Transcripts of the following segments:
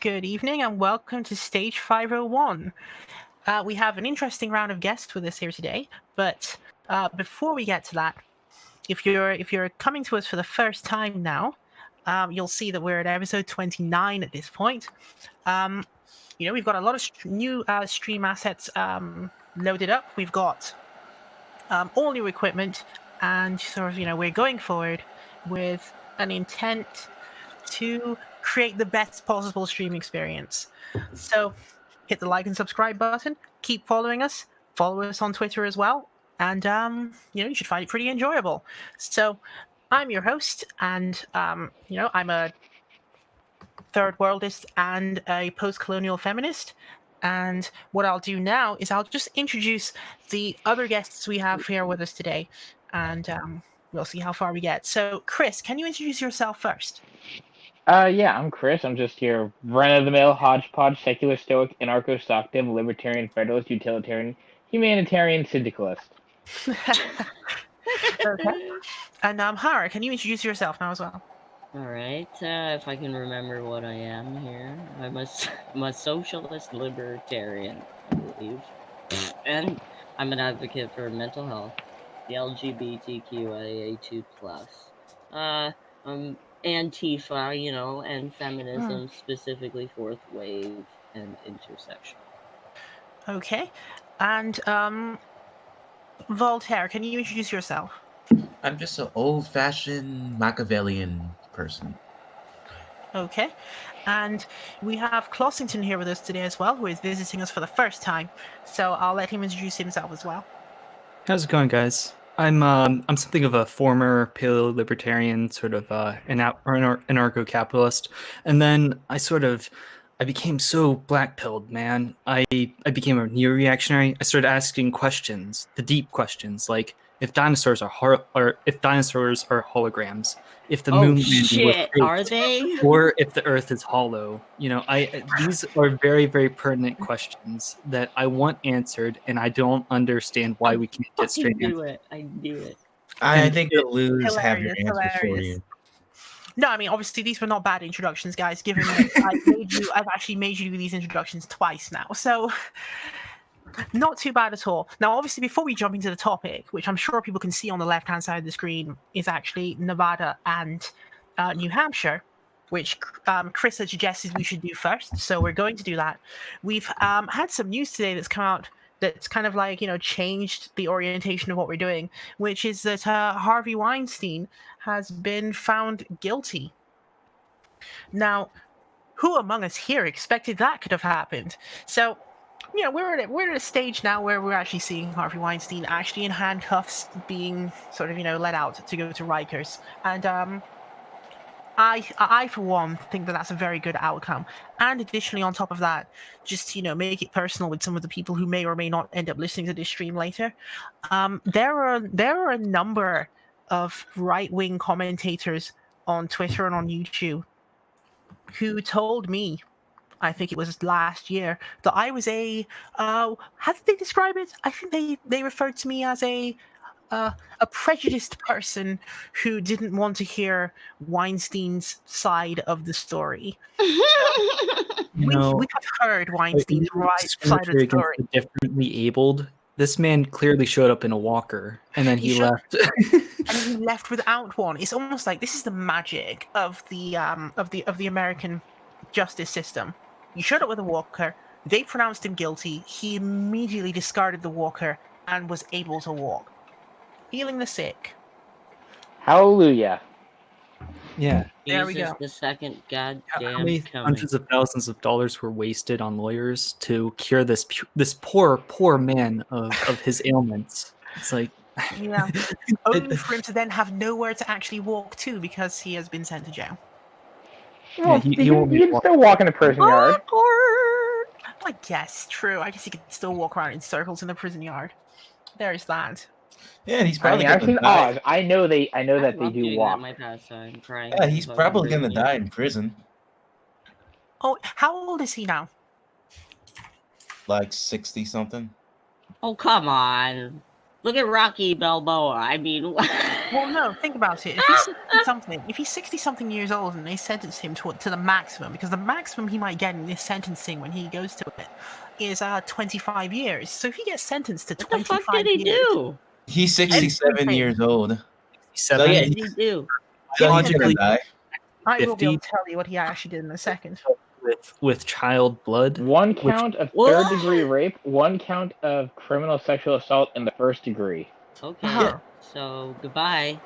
Good evening and welcome to Stage 501. We have an interesting round of guests with us here today, but before we get to that, if you're coming to us for the first time now, you'll see that we're at episode 29 at this point. We've got a lot of new stream assets loaded up. We've got all new equipment, and we're going forward with an intent to create the best possible stream experience. So hit the like and subscribe button, keep following us, follow us on Twitter as well, and you should find it pretty enjoyable. So I'm your host, and I'm a third worldist and a post-colonial feminist. And what I'll do now is I'll just introduce the other guests we have here with us today, and we'll see how far we get. So, Chris, can you introduce yourself first? Yeah, I'm Chris. I'm just your run-of-the-mill hodgepodge secular stoic anarcho-stockdom libertarian federalist utilitarian humanitarian syndicalist. Okay. And Hara, can you introduce yourself now as well? Alright, if I can remember what I am here. I'm a socialist libertarian, I believe. And I'm an advocate for mental health, the LGBTQIA2+. I'm Antifa, and feminism, specifically fourth wave and intersection. Okay. And Voltaire, can you introduce yourself? I'm just an old-fashioned Machiavellian person. Okay. And we have Clossington here with us today as well, who is visiting us for the first time. So I'll let him introduce himself as well. How's it going, guys? I'm something of a former paleo-libertarian, sort of anarcho-capitalist, and then I became so black-pilled, man. I became a neo-reactionary. I started asking questions, the deep questions, like if dinosaurs are holograms, if the moon landing was fake, are they? or if the Earth is hollow. These are very, very pertinent questions that I want answered, and I don't understand why we can't get straight answers. I knew it. I think the Lose have your answers for you. No, I mean, obviously these were not bad introductions, guys, given that I've actually made you do these introductions twice now, so not too bad at all. Now, obviously, before we jump into the topic, which I'm sure people can see on the left-hand side of the screen, is actually Nevada and New Hampshire, which Chris had suggested we should do first, so we're going to do that. We've had some news today that's come out that's kind of changed the orientation of what we're doing, which is that Harvey Weinstein has been found guilty. Now, who among us here expected that could have happened? So, we're at a stage now where we're actually seeing Harvey Weinstein actually in handcuffs, being sort of let out to go to Rikers, and I for one think that that's a very good outcome. And additionally, on top of that, just make it personal with some of the people who may or may not end up listening to this stream later. There are a number of right-wing commentators on Twitter and on YouTube who told me, I think it was last year, that I was how did they describe it? I think they referred to me as a prejudiced person who didn't want to hear Weinstein's side of the story. We have heard Weinstein's side of the story. The differently abled. This man clearly showed up in a walker, and then he left. And he left without one. It's almost like this is the magic of the American justice system. He showed up with a walker. They pronounced him guilty. He immediately discarded the walker and was able to walk, healing the sick. Hallelujah. Yeah. There we go. The second goddamn How many hundreds of thousands of dollars were wasted on lawyers to cure this poor man of his ailments? It's like, yeah, only for him to then have nowhere to actually walk to because he has been sent to jail. Well, he can still walk in a prison yard. I guess true. I guess he could still walk around in circles in the prison yard. There's that. Yeah, he's probably. I've seen Oz. I know that they do walk. Yeah, he's probably gonna die in prison. Oh, how old is he now? Like 60 something. Oh, come on. Look at Rocky Balboa. I mean, Well, no, think about it. If he's 60-something years old and they sentence him to the maximum, because the maximum he might get in this sentencing when he goes to it is 25 years. So if he gets sentenced to what the 25 fuck did he years, do? He's 67 Everything. years old. So Seven. yeah, What did he do? so he's gonna Logically- die. I will be 50. able to tell you what he actually did in a second. with child blood. One count of What? third-degree rape, one count of criminal sexual assault in the first degree. Okay, Uh-huh. so goodbye.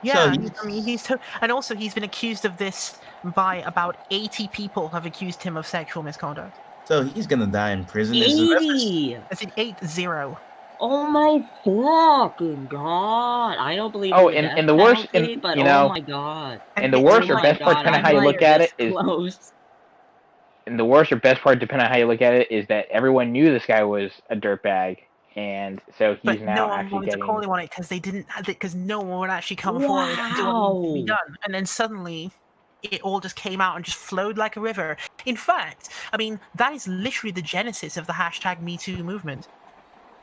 Yeah, he's- I mean, and also he's been accused of this by about 80 people have accused him of sexual misconduct. So he's gonna die in prison. Is the rest of- 80! I said 80. Oh my fucking god! I don't believe Oh, in and the worst, penalty, and, but you know, oh my god. and the it's worst Oh or my best part, God, depending on I'm how you like look at it, this is, close. and the worst or best part, depending on how you look at it, is that everyone knew this guy was a dirtbag, and so he's But now no one actually wanted to getting. call him on it because no one would actually come forward and do what needed to be Wow. done. And then suddenly, it all just came out and just flowed like a river. In fact, I mean, that is literally the genesis of the hashtag #MeToo movement.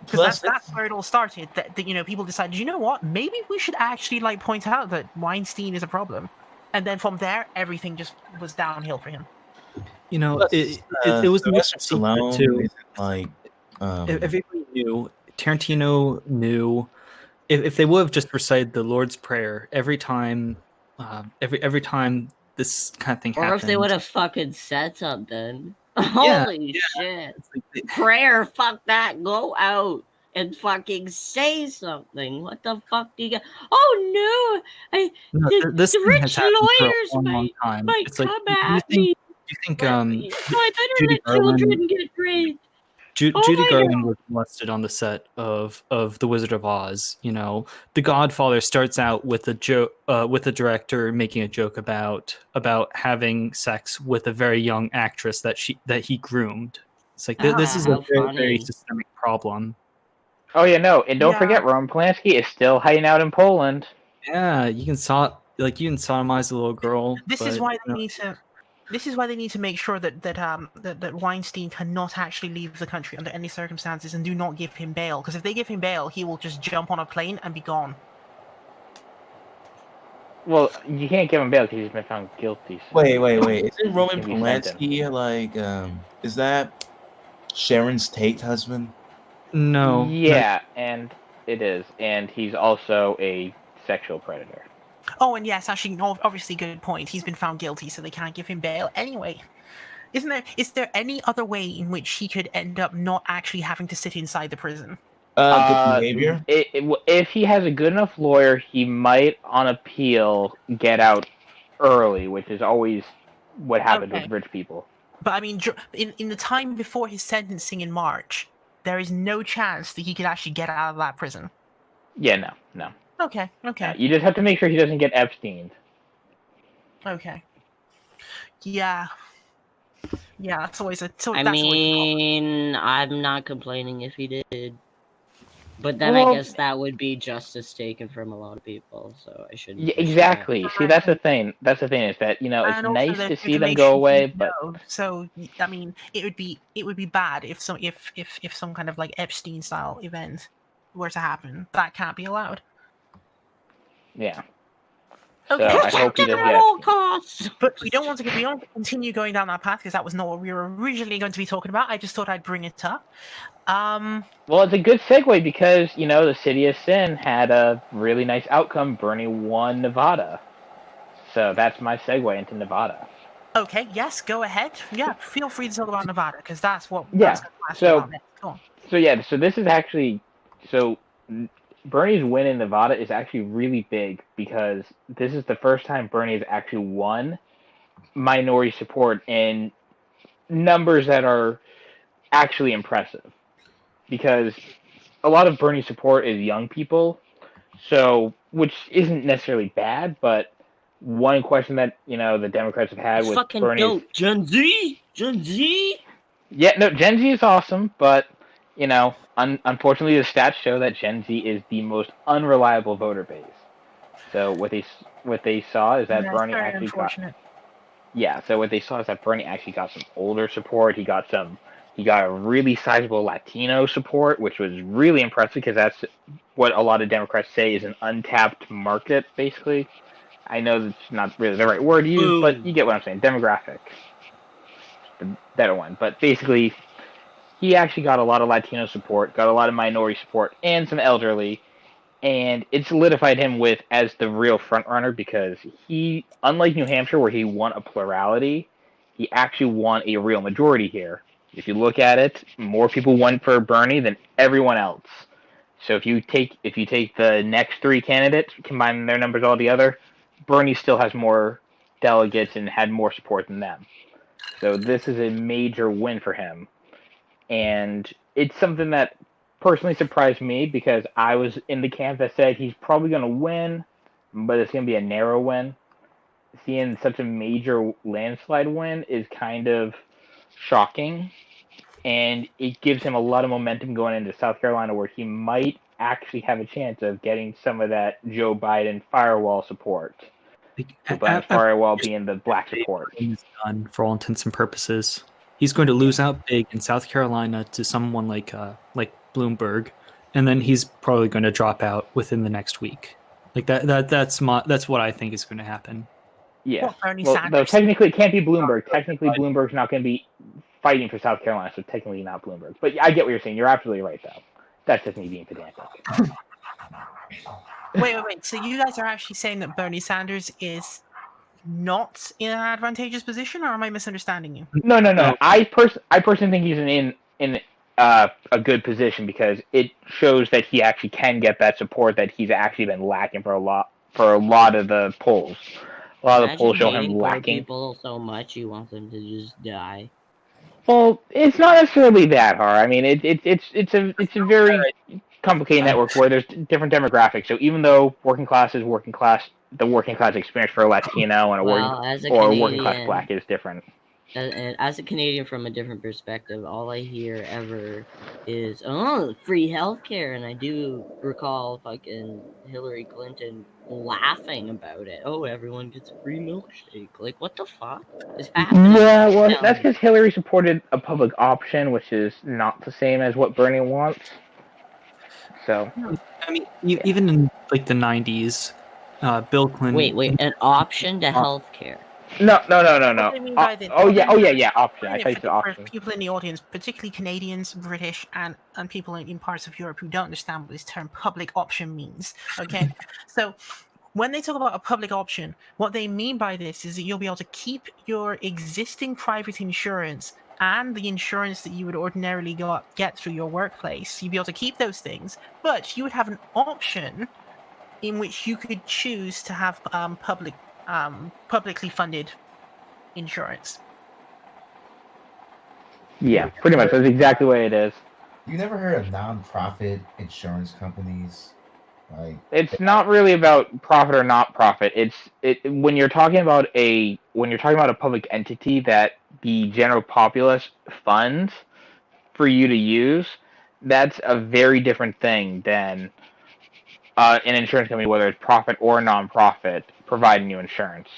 Because Plus, that's where it all started. That people decided, you know what? Maybe we should actually point out that Weinstein is a problem. And then from there, everything just was downhill for him. You know, plus, it was no Sylvester secret Stallone too. isn't like Everybody knew. Tarantino knew. If they would have just recited the Lord's Prayer every time, every time this kind of thing Or happened. if they would have fucking said something. Yeah, Holy shit. it's like they- Prayer, fuck that. Go out and fucking say something. What the fuck do you get? Oh no! no, The- this the thing rich has happened for a lawyers long time. might It's like, come do you at think? me. Do you think? So I better Judy let Garland- children get raped. Judy my Garland was molested on the set of The Wizard of Oz. You know, The Godfather starts out with a joke, with the director making a joke about having sex with a very young actress that he groomed. It's like this is a how very, very funny. systemic problem. Oh yeah, no, and don't Yeah. forget, Roman Polanski is still hiding out in Poland. Yeah, you can sodomize a little girl. This is why they need to. This is why they need to make sure that Weinstein cannot actually leave the country under any circumstances and do not give him bail. Because if they give him bail, he will just jump on a plane and be gone. Well, you can't give him bail because he's been found guilty. So wait. Isn't Roman Can be sent Polanski like is that Sharon Tate's husband? No. Yeah, and it is, and he's also a sexual predator. Oh, and yes, actually, obviously, good point. He's been found guilty, so they can't give him bail. Anyway, is there any other way in which he could end up not actually having to sit inside the prison? Good behavior. If he has a good enough lawyer, he might, on appeal, get out early, which is always what happens Okay. with rich people. But I mean, in the time before his sentencing in March, there is no chance that he could actually get out of that prison. Yeah, no. Okay. You just have to make sure he doesn't get Epsteined. Okay. Yeah, that's always a. So I that's always a problem. mean, I'm not complaining if he did. But then Well- I guess that would be justice taken from a lot of people, so I shouldn't. Yeah, push that. exactly. See, that's the thing. That's the thing is that it's And also nice the to see them information go he away, didn't but know. So I mean, it would be bad if some kind of like Epstein style event were to happen. That can't be allowed. yeah. Okay. So I hope he doesn't At get all Epstein. costs. But we don't want to continue going down that path because that was not what we were originally going to be talking about. I just thought I'd bring it up. Well, it's a good segue because the City of Sin had a really nice outcome. Bernie won Nevada, so that's my segue into Nevada. Okay, yes, go ahead. Yeah, feel free to talk about Nevada because that's what. Yeah, That's what I'm asking so- about next. Go on. So this is actually Bernie's win in Nevada is actually really big because this is the first time Bernie has actually won minority support in numbers that are actually impressive. Because a lot of Bernie support is young people, so which isn't necessarily bad, but one question that the Democrats have had with Fucking Bernie is, dope. Gen Z? yeah, no, Gen Z is awesome, but unfortunately, the stats show that Gen Z is the most unreliable voter base. So what they saw is that That's Bernie very actually got unfortunate. so what they saw is that Bernie actually got some older support. He got some He got a really sizable Latino support, which was really impressive because that's what a lot of Democrats say is an untapped market, basically. I know that's not really the right word to use, but you get what I'm saying. Demographic. The better one. But basically, he actually got a lot of Latino support, got a lot of minority support, and some elderly. And it solidified him as the real frontrunner because he, unlike New Hampshire where he won a plurality, he actually won a real majority here. If you look at it, more people won for Bernie than everyone else. So if you take the next three candidates, combine their numbers all together, Bernie still has more delegates and had more support than them. So this is a major win for him. And it's something that personally surprised me because I was in the camp that said he's probably going to win, but it's going to be a narrow win. Seeing such a major landslide win is kind of shocking, and it gives him a lot of momentum going into South Carolina where he might actually have a chance of getting some of that Joe Biden firewall support. Joe Biden's firewall being the black support. Done for all intents and purposes. He's going to lose out big in South Carolina to someone like Bloomberg, and then he's probably going to drop out within the next week. Like that's what I think is going to happen. Yeah. Well, though technically it can't be Bloomberg. Technically, Bloomberg's not going to be fighting for South Carolina, so technically not Bloomberg. But I get what you're saying. You're absolutely right, though. That's just me being pedantic. Wait. So you guys are actually saying that Bernie Sanders is not in an advantageous position, or am I misunderstanding you? No. I personally think he's in a good position because it shows that he actually can get that support that he's actually been lacking for a lot of the polls. A lot of the polls show him lacking. People so much you want them to just die. Well, it's not necessarily that hard. I mean, it's a very complicated network where there's different demographics. So even though working class, the working class experience for a Latino and a working class black is different. As a Canadian from a different perspective, all I hear ever is, free healthcare, and I do recall fucking Hillary Clinton laughing about it. Oh, everyone gets a free milkshake. Like, what the fuck is happening? Yeah, well, that's because Hillary supported a public option, which is not the same as what Bernie wants. So, I mean, even in like the 90s, Bill Clinton. Wait, an option to healthcare. No. What do you mean by this? Yeah, option. I thought you said option. For people in the audience, particularly Canadians, British, and people in parts of Europe who don't understand what this term public option means, okay? So when they talk about a public option, what they mean by this is that you'll be able to keep your existing private insurance and the insurance that you would ordinarily get through your workplace. You'd be able to keep those things, but you would have an option in which you could choose to have publicly funded insurance. Yeah, pretty much. That's exactly the way it is. You never heard of non-profit insurance companies? It's not really about profit or not profit. When you're talking about a public entity that the general populace funds for you to use, that's a very different thing than an insurance company, whether it's profit or non-profit, providing you insurance.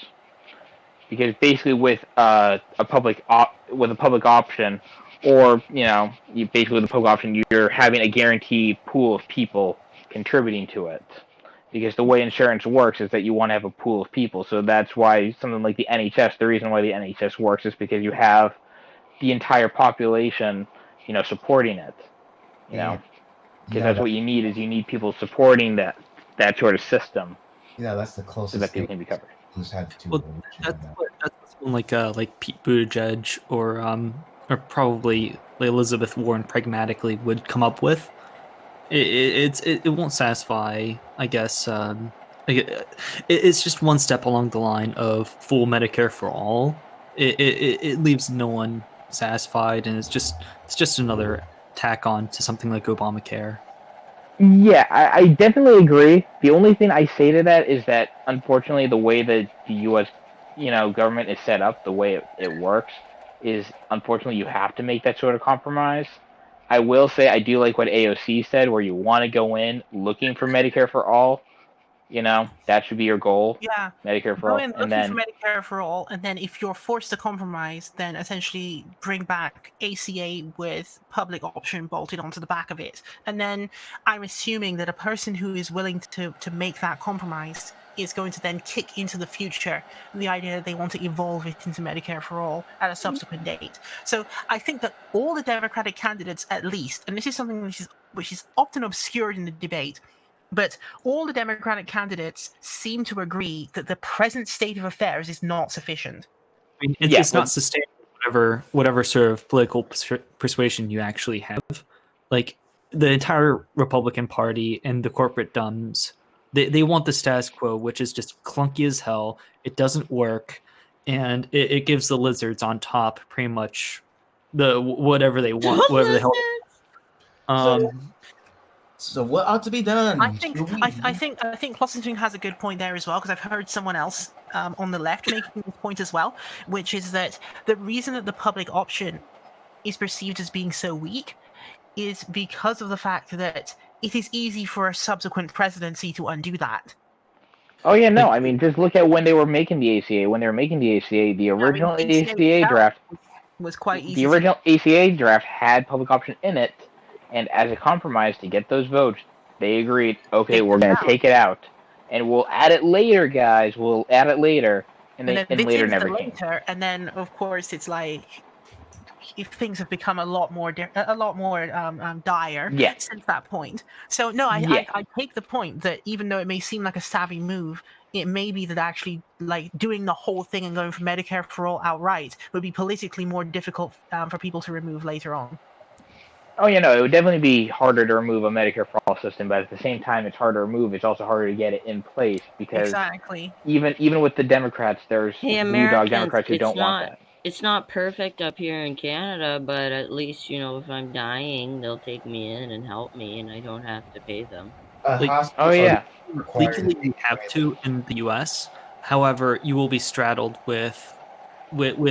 Because basically, with a public option, or basically with a public option, you're having a guaranteed pool of people contributing to it. Because the way insurance works is that you want to have a pool of people. So that's why something like the NHS, the reason why the NHS works is because you have the entire population, supporting it. Because that's what you need is you need people supporting that sort of system. That's the closest. So that people can be covered. Who's had to? Well, that's someone like Pete Buttigieg or probably Elizabeth Warren pragmatically would come up with. It won't satisfy, I guess. It's just one step along the line of full Medicare for all. It leaves no one satisfied, and it's just another tack on to something like Obamacare. Yeah, I definitely agree. The only thing I say to that is that unfortunately the way that the U.S. government is set up, the way it works, is unfortunately you have to make that sort of compromise. I will say I do like what AOC said, where you want to go in looking for Medicare for all, That should be your goal. Yeah. Medicare for Go all, in looking and then for Medicare for all, and then if you're forced to compromise, then essentially bring back ACA with public option bolted onto the back of it. And then I'm assuming that a person who is willing to make that compromise is going to then kick into the future the idea that they want to evolve it into Medicare for all at a subsequent date. So I think that all the Democratic candidates, at least, and this is something which is often obscured in the debate, but all the Democratic candidates seem to agree that the present state of affairs is not sufficient. I mean, it's not sustainable, whatever sort of political persuasion you actually have. Like, the entire Republican Party and the corporate dumbs, they want the status quo, which is just clunky as hell. It doesn't work, and it gives the lizards on top pretty much whatever they want, whatever the hell. So what ought to be done? I think Klossington has a good point there as well, because I've heard someone else on the left making this point as well, which is that the reason that the public option is perceived as being so weak is because of the fact that it is easy for a subsequent presidency to undo that. Oh yeah, no. I mean, just look at when they were making the ACA. When they were making the ACA, the original ACA draft was quite easy. The original ACA draft had public option in it, and as a compromise to get those votes, they agreed, okay, we're going to take it out, and we'll add it later, guys. We'll add it later, and later never came. And then, of course, it's like if things have become a lot more dire since that point. So no, I take the point that even though it may seem like a savvy move, it may be that actually like doing the whole thing and going for Medicare for all outright would be politically more difficult for people to remove later on. Oh, it would definitely be harder to remove a Medicare for all system, but at the same time, it's harder to remove. It's also harder to get it in place because even with the Democrats, there's blue dog Democrats who don't want that. It's not perfect up here in Canada, but at least, if I'm dying, they'll take me in and help me, and I don't have to pay them. Legally, you have to in the U.S. However, you will be straddled with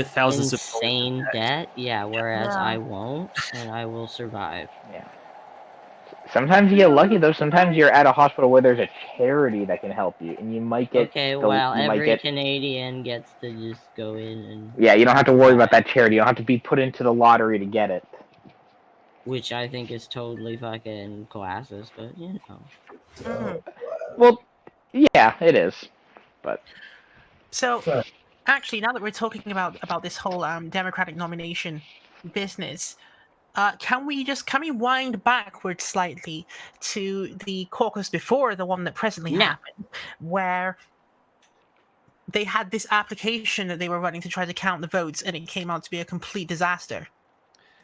thousands of insane debt. Yeah, whereas I won't, and I will survive. Yeah. Sometimes you get lucky though. Sometimes you're at a hospital where there's a charity that can help you, and you might get. Okay, every Canadian gets to just go in and. Yeah, you don't have to worry about that charity. You don't have to be put into the lottery to get it. Which I think is totally fucking classless, but Well, yeah, it is, but. So, actually, now that we're talking about this whole Democratic nomination business. Can we wind backwards slightly to the caucus before the one that presently happened, where they had this application that they were running to try to count the votes, and it came out to be a complete disaster.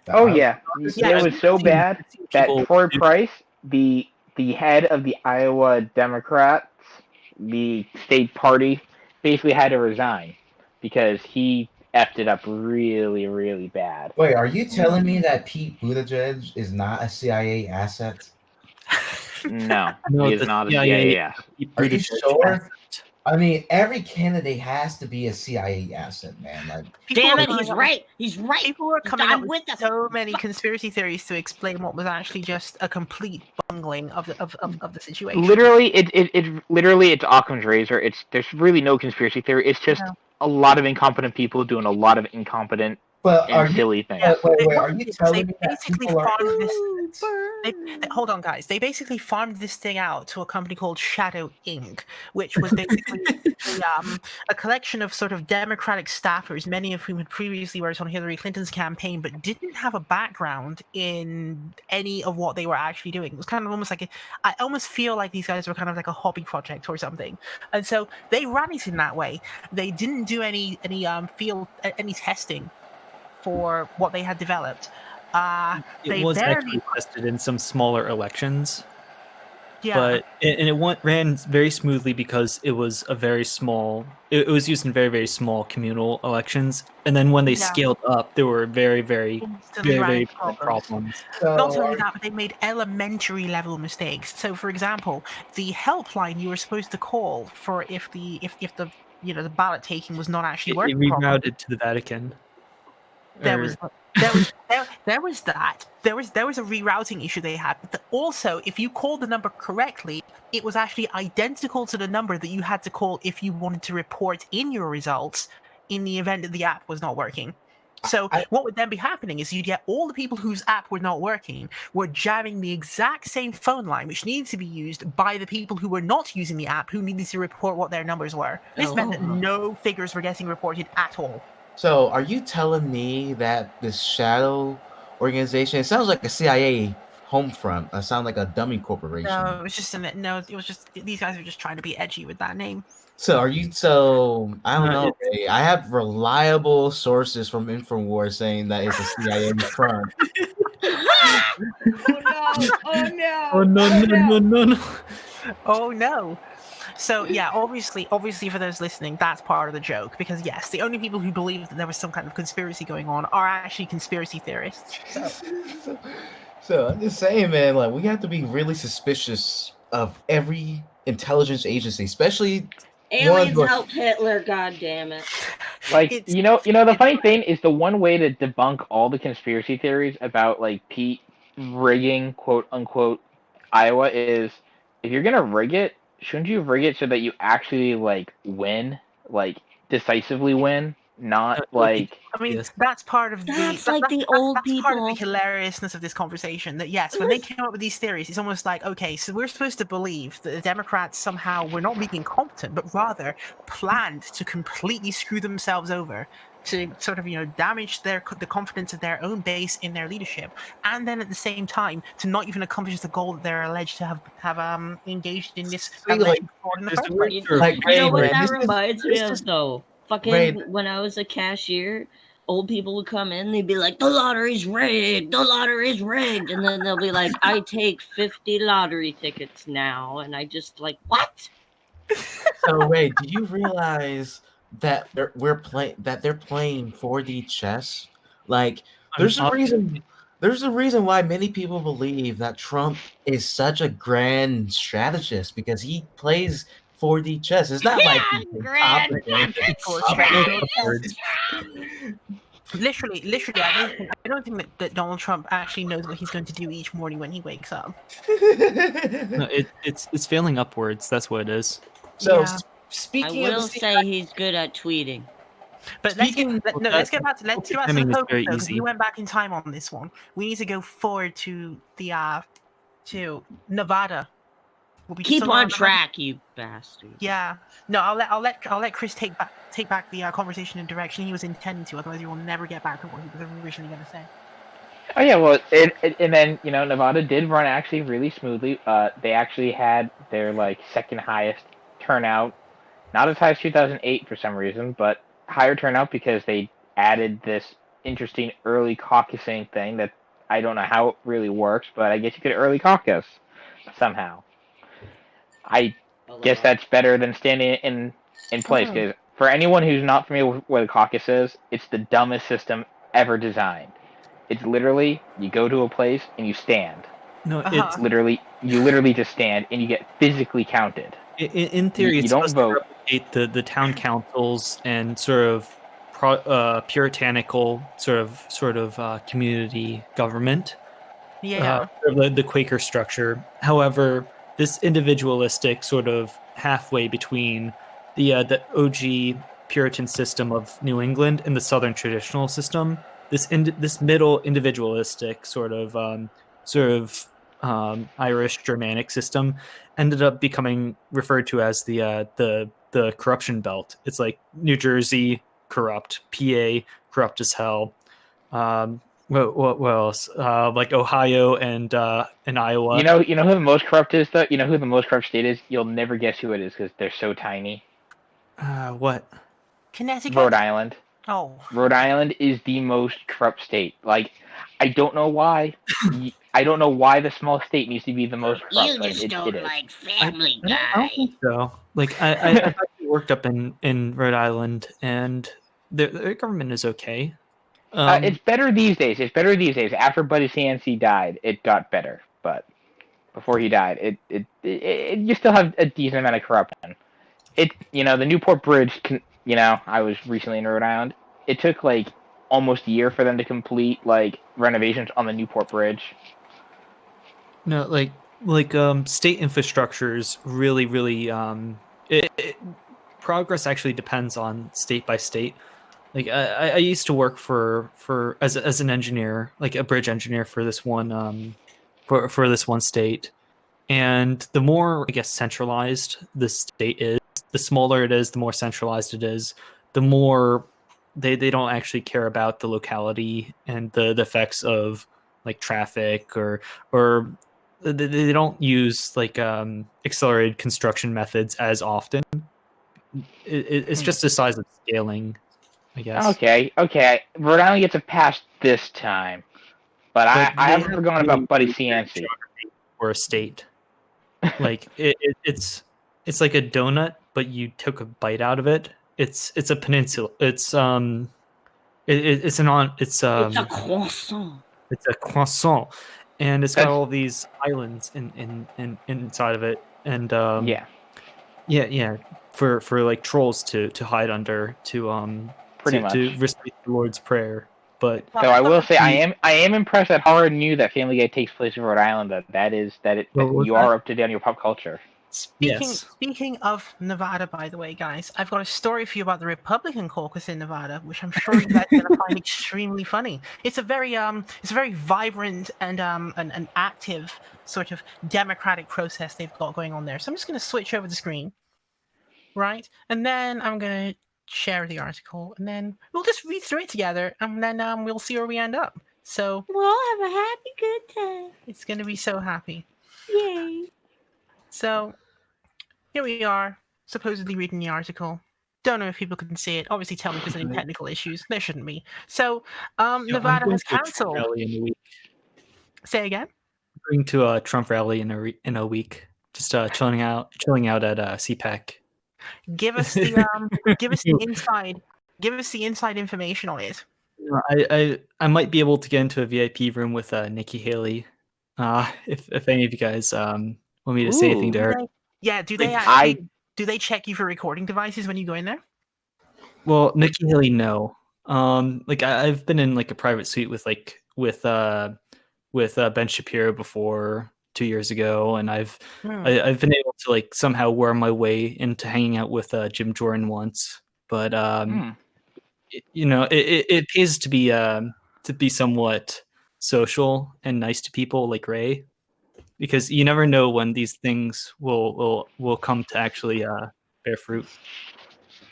Oh yeah, it was so bad that Troy Price, the head of the Iowa Democrats, the state party, basically had to resign because he effed it up really, really bad. Wait, are you telling me that Pete Buttigieg is not a CIA asset? No, he is not a CIA asset. Are you sure? I mean, every candidate has to be a CIA asset, man. Like, damn it, he's right. He's right. People were coming up with so many conspiracy theories to explain what was actually just a complete bungling of the situation. Literally, it's Occam's razor. There's really no conspiracy theory. It's just a lot of incompetent people doing a lot of incompetent and silly things. Wait, are you telling me that people are... Hold on, guys. They basically farmed this thing out to a company called Shadow Inc., which was basically a collection of sort of Democratic staffers, many of whom had previously worked on Hillary Clinton's campaign, but didn't have a background in any of what they were actually doing. It was kind of almost like I almost feel like these guys were kind of like a hobby project or something. And so they ran it in that way. They didn't do any testing for what they had developed. It was actually tested in some smaller elections, but it ran very smoothly because it was a very small. It was used in very, very small communal elections, and then when they scaled up, there were very, very big problems. Not only that, but they made elementary level mistakes. So, for example, the helpline you were supposed to call for if the ballot taking was not actually working, it rerouted to the Vatican. There was that. There was a rerouting issue they had. But also, if you called the number correctly, it was actually identical to the number that you had to call if you wanted to report in your results in the event that the app was not working. So what would then be happening is you'd get all the people whose app were not working were jamming the exact same phone line, which needed to be used by the people who were not using the app, who needed to report what their numbers were. This meant that no figures were getting reported at all. So, are you telling me that this shadow organization? It sounds like a CIA home front. It sounds like a dummy corporation. No, it was just these guys were just trying to be edgy with that name. So are you? So I don't know. Ray. I have reliable sources from Infowars saying that it's a CIA front. Oh no! Oh no! Oh no! So yeah, obviously for those listening, that's part of the joke, because yes, the only people who believe that there was some kind of conspiracy going on are actually conspiracy theorists. So I'm just saying, man, like we have to be really suspicious of every intelligence agency, especially aliens helped Hitler. God damn it! Like the funny thing is, the one way to debunk all the conspiracy theories about like Pete rigging quote unquote Iowa is, if you're gonna rig it, shouldn't you rig it so that you actually like win, like decisively win, not like. I mean, that's part of the old people. Part of the hilariousness of this conversation. That yes, when they came up with these theories, it's almost like, okay, so we're supposed to believe that the Democrats somehow were not being incompetent, but rather planned to completely screw themselves over, to sort of damage the confidence of their own base in their leadership, and then at the same time to not even accomplish the goal that they're alleged to have engaged in this alleged fraud in the first place. You know what that reminds me of though? Fucking when I was a cashier, old people would come in, they'd be like, the lottery's rigged, and then they'll be like, I take 50 lottery tickets now, and I just like, what? So wait, do you realize that they're playing 4D chess? Like there's a reason why many people believe that Trump is such a grand strategist, because he plays 4D chess. It's not like Literally, I don't think that Donald Trump actually knows what he's going to do each morning when he wakes up. No, it's failing upwards. That's what it is. So speaking, I will say he's good at tweeting. But let's get back to the caucus, because we went back in time on this one. We need to go forward to the to Nevada. Keep on track, you bastard. Yeah. No, I'll let Chris take back the conversation in direction he was intending to. Otherwise, you will never get back to what he was originally going to say. Oh yeah, well, and then Nevada did run actually really smoothly. They actually had their like second highest turnout, not as high as 2008 for some reason, but higher turnout because they added this interesting early caucusing thing that I don't know how it really works, but I guess you could early caucus somehow. I guess that's better than standing in place, because for anyone who's not familiar with what a caucus is, it's the dumbest system ever designed. It's literally, you go to a place and you stand. No, it's literally, you literally just stand and you get physically counted. In theory, you don't vote. To replicate the town councils and sort of puritanical sort of community government. Yeah. The Quaker structure. However, this individualistic sort of halfway between the OG Puritan system of New England and the Southern traditional system, this middle individualistic sort of Irish Germanic system ended up becoming referred to as the corruption belt. It's like New Jersey corrupt, PA corrupt as hell. What else? Like Ohio and Iowa. You know who the most corrupt is though? You know who the most corrupt state is? You'll never guess who it is because they're so tiny. What? Connecticut. Rhode Island. Oh. Rhode Island is the most corrupt state. Like, I don't know why. I don't know why the small state needs to be the most corrupt. You just don't like Family Guy. I don't think so. Like, I worked up in Rhode Island, and their government is okay. It's better these days. After Buddy Cianci died, it got better. But before he died, it you still have a decent amount of corruption. The Newport Bridge. I was recently in Rhode Island. It took like almost a year for them to complete like renovations on the Newport Bridge. No, like state infrastructures really progress actually depends on state by state. Like I used to work for as an engineer, like a bridge engineer for this one for this one state. And the more, I guess, centralized the state is, the smaller it is, the more centralized it is, the more they don't actually care about the locality and the effects of like traffic or they don't use like accelerated construction methods as often. It's just the size of scaling, I guess. Okay. Rhode Island gets a pass this time, but I They haven't have forgotten really about Buddy weird Cianci. geography for a state. Like it's like a donut, but you took a bite out of it. It's a peninsula. It's it's It's a croissant. it's a croissant, and it's got That's- all these islands in inside of it, and yeah, for like trolls to hide under to Pretty much. to recite the Lord's Prayer. But So I will say I am impressed that Howard knew that Family Guy takes place in Rhode Island. That What you was are up to date on your pop culture. Speaking of Nevada, by the way, guys, I've got a story for you about the Republican caucus in Nevada, which I'm sure you guys are going to find extremely funny. It's a very vibrant and an active sort of democratic process they've got going on there. So I'm just going to switch over the screen, right, and then I'm going to share the article, and then we'll just read through it together, and then we'll see where we end up. So We'll all have a happy, good time. it's going to be so happy. Yay. So here we are, supposedly reading the article. Don't know if people can see it. Obviously, tell me if there's any technical issues. There shouldn't be. So, Nevada has cancelled. Say again. I'm going to a Trump rally in a week. Just chilling out at CPAC. Give us the inside information on it. I might be able to get into a VIP room with Nikki Haley. If any of you guys want me to say anything to her. Yeah, do they check you for recording devices when you go in there? Well, Nikki Haley, no. Like I've been in like a private suite with Ben Shapiro before 2 years ago, and I've been able to like somehow worm my way into hanging out with Jim Jordan once. But it pays to be somewhat social and nice to people like Ray, because you never know when these things will come to actually bear fruit.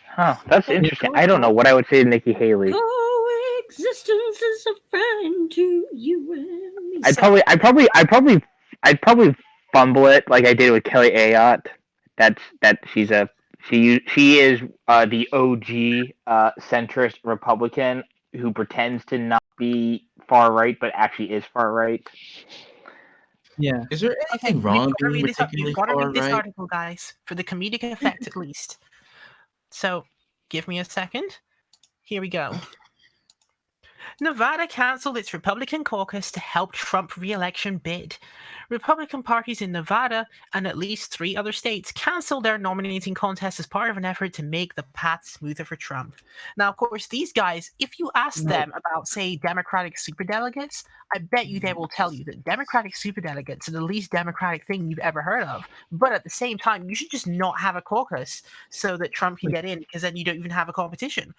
Huh, that's interesting. I don't know what I would say to Nikki Haley. Coexistence is a friend to you and me. I'd probably fumble it like I did with Kelly Ayotte. She is the OG centrist Republican who pretends to not be far right but actually is far right. Yeah. Is there anything wrong being You've particularly got to far read this right? article, guys, for the comedic effect at least. So, give me a second. Here we go. Nevada canceled its Republican caucus to help Trump re-election bid. Republican parties in Nevada and at least 3 other states canceled their nominating contest as part of an effort to make the path smoother for Trump. Now, of course, these guys, if you ask them about, say, Democratic superdelegates, I bet you they will tell you that Democratic superdelegates are the least democratic thing you've ever heard of. But at the same time, you should just not have a caucus so that Trump can get in, because then you don't even have a competition.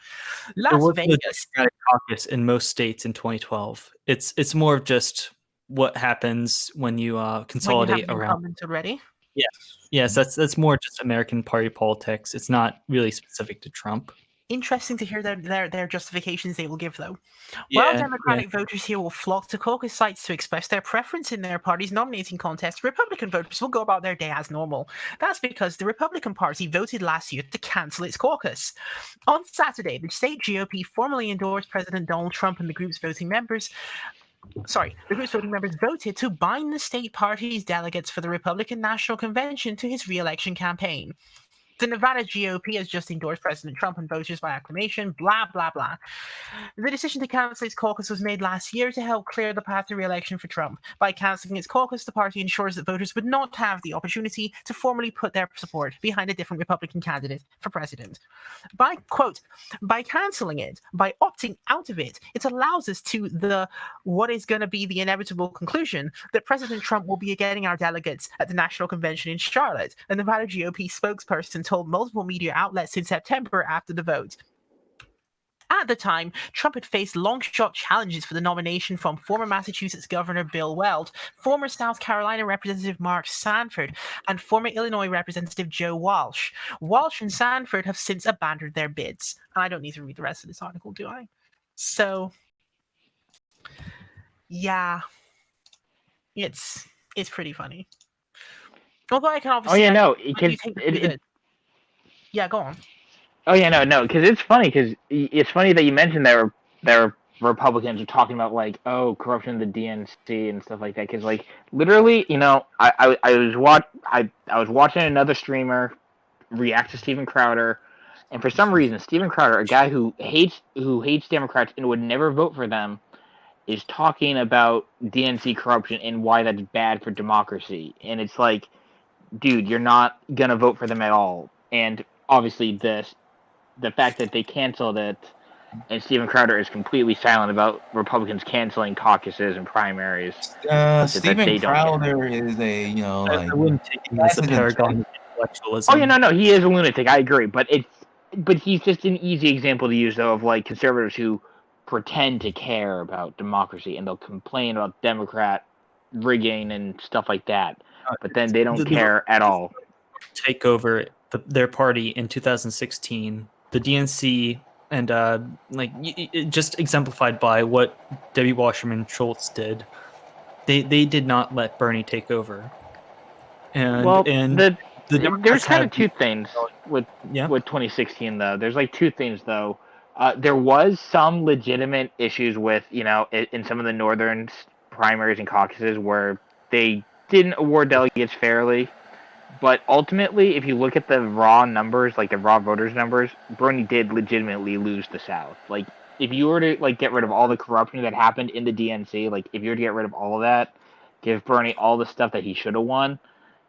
There was Vegas. no Democratic caucus in most states in 2012. It's more of just what happens when you consolidate around. Already? Yes, that's more just American party politics. It's not really specific to Trump. Interesting to hear their justifications they will give, though. While Democratic voters here will flock to caucus sites to express their preference in their party's nominating contest, Republican voters will go about their day as normal. That's because the Republican Party voted last year to cancel its caucus. On Saturday, the state GOP formally endorsed President Donald Trump, and the group's voting members voted to bind the state party's delegates for the Republican National Convention to his re-election campaign. The Nevada GOP has just endorsed President Trump and voters by acclamation, blah, blah, blah. The decision to cancel its caucus was made last year to help clear the path to re-election for Trump. By cancelling its caucus, the party ensures that voters would not have the opportunity to formally put their support behind a different Republican candidate for president. By, quote, by cancelling it, by opting out of it, it allows us to what is going to be the inevitable conclusion that President Trump will be getting our delegates at the National Convention in Charlotte, a Nevada GOP spokesperson told multiple media outlets in September after the vote. At the time, Trump had faced long-shot challenges for the nomination from former Massachusetts Governor Bill Weld, former South Carolina Representative Mark Sanford, and former Illinois Representative Joe Walsh. Walsh and Sanford have since abandoned their bids. I don't need to read the rest of this article, do I? So, yeah, it's pretty funny. Although I can obviously... Oh yeah, no, Yeah, go on. Oh yeah, no, because it's funny that you mentioned there were Republicans are talking about like, oh, corruption of the DNC and stuff like that. Because like literally, I was watching another streamer react to Steven Crowder, and for some reason, Steven Crowder, a guy who hates Democrats and would never vote for them, is talking about DNC corruption and why that's bad for democracy. And it's like, dude, you're not gonna vote for them at all. And obviously, the fact that they canceled it, and Steven Crowder is completely silent about Republicans canceling caucuses and primaries. Steven Crowder is I wouldn't take him as a paragon of intellectualism. Oh yeah, no, he is a lunatic. I agree, but he's just an easy example to use though of like conservatives who pretend to care about democracy and they'll complain about Democrat rigging and stuff like that, but then they don't care at all. Take over their party in 2016. The DNC, and just exemplified by what Debbie Wasserman Schultz did, they did not let Bernie take over. And there's kind of two things with 2016 though. There's like two things though. There was some legitimate issues with in some of the northern primaries and caucuses where they didn't award delegates fairly. But ultimately, if you look at the raw numbers, like the raw voters numbers, Bernie did legitimately lose the South. Like, if you were to get rid of all the corruption that happened in the DNC, like if you were to get rid of all of that, give Bernie all the stuff that he should have won,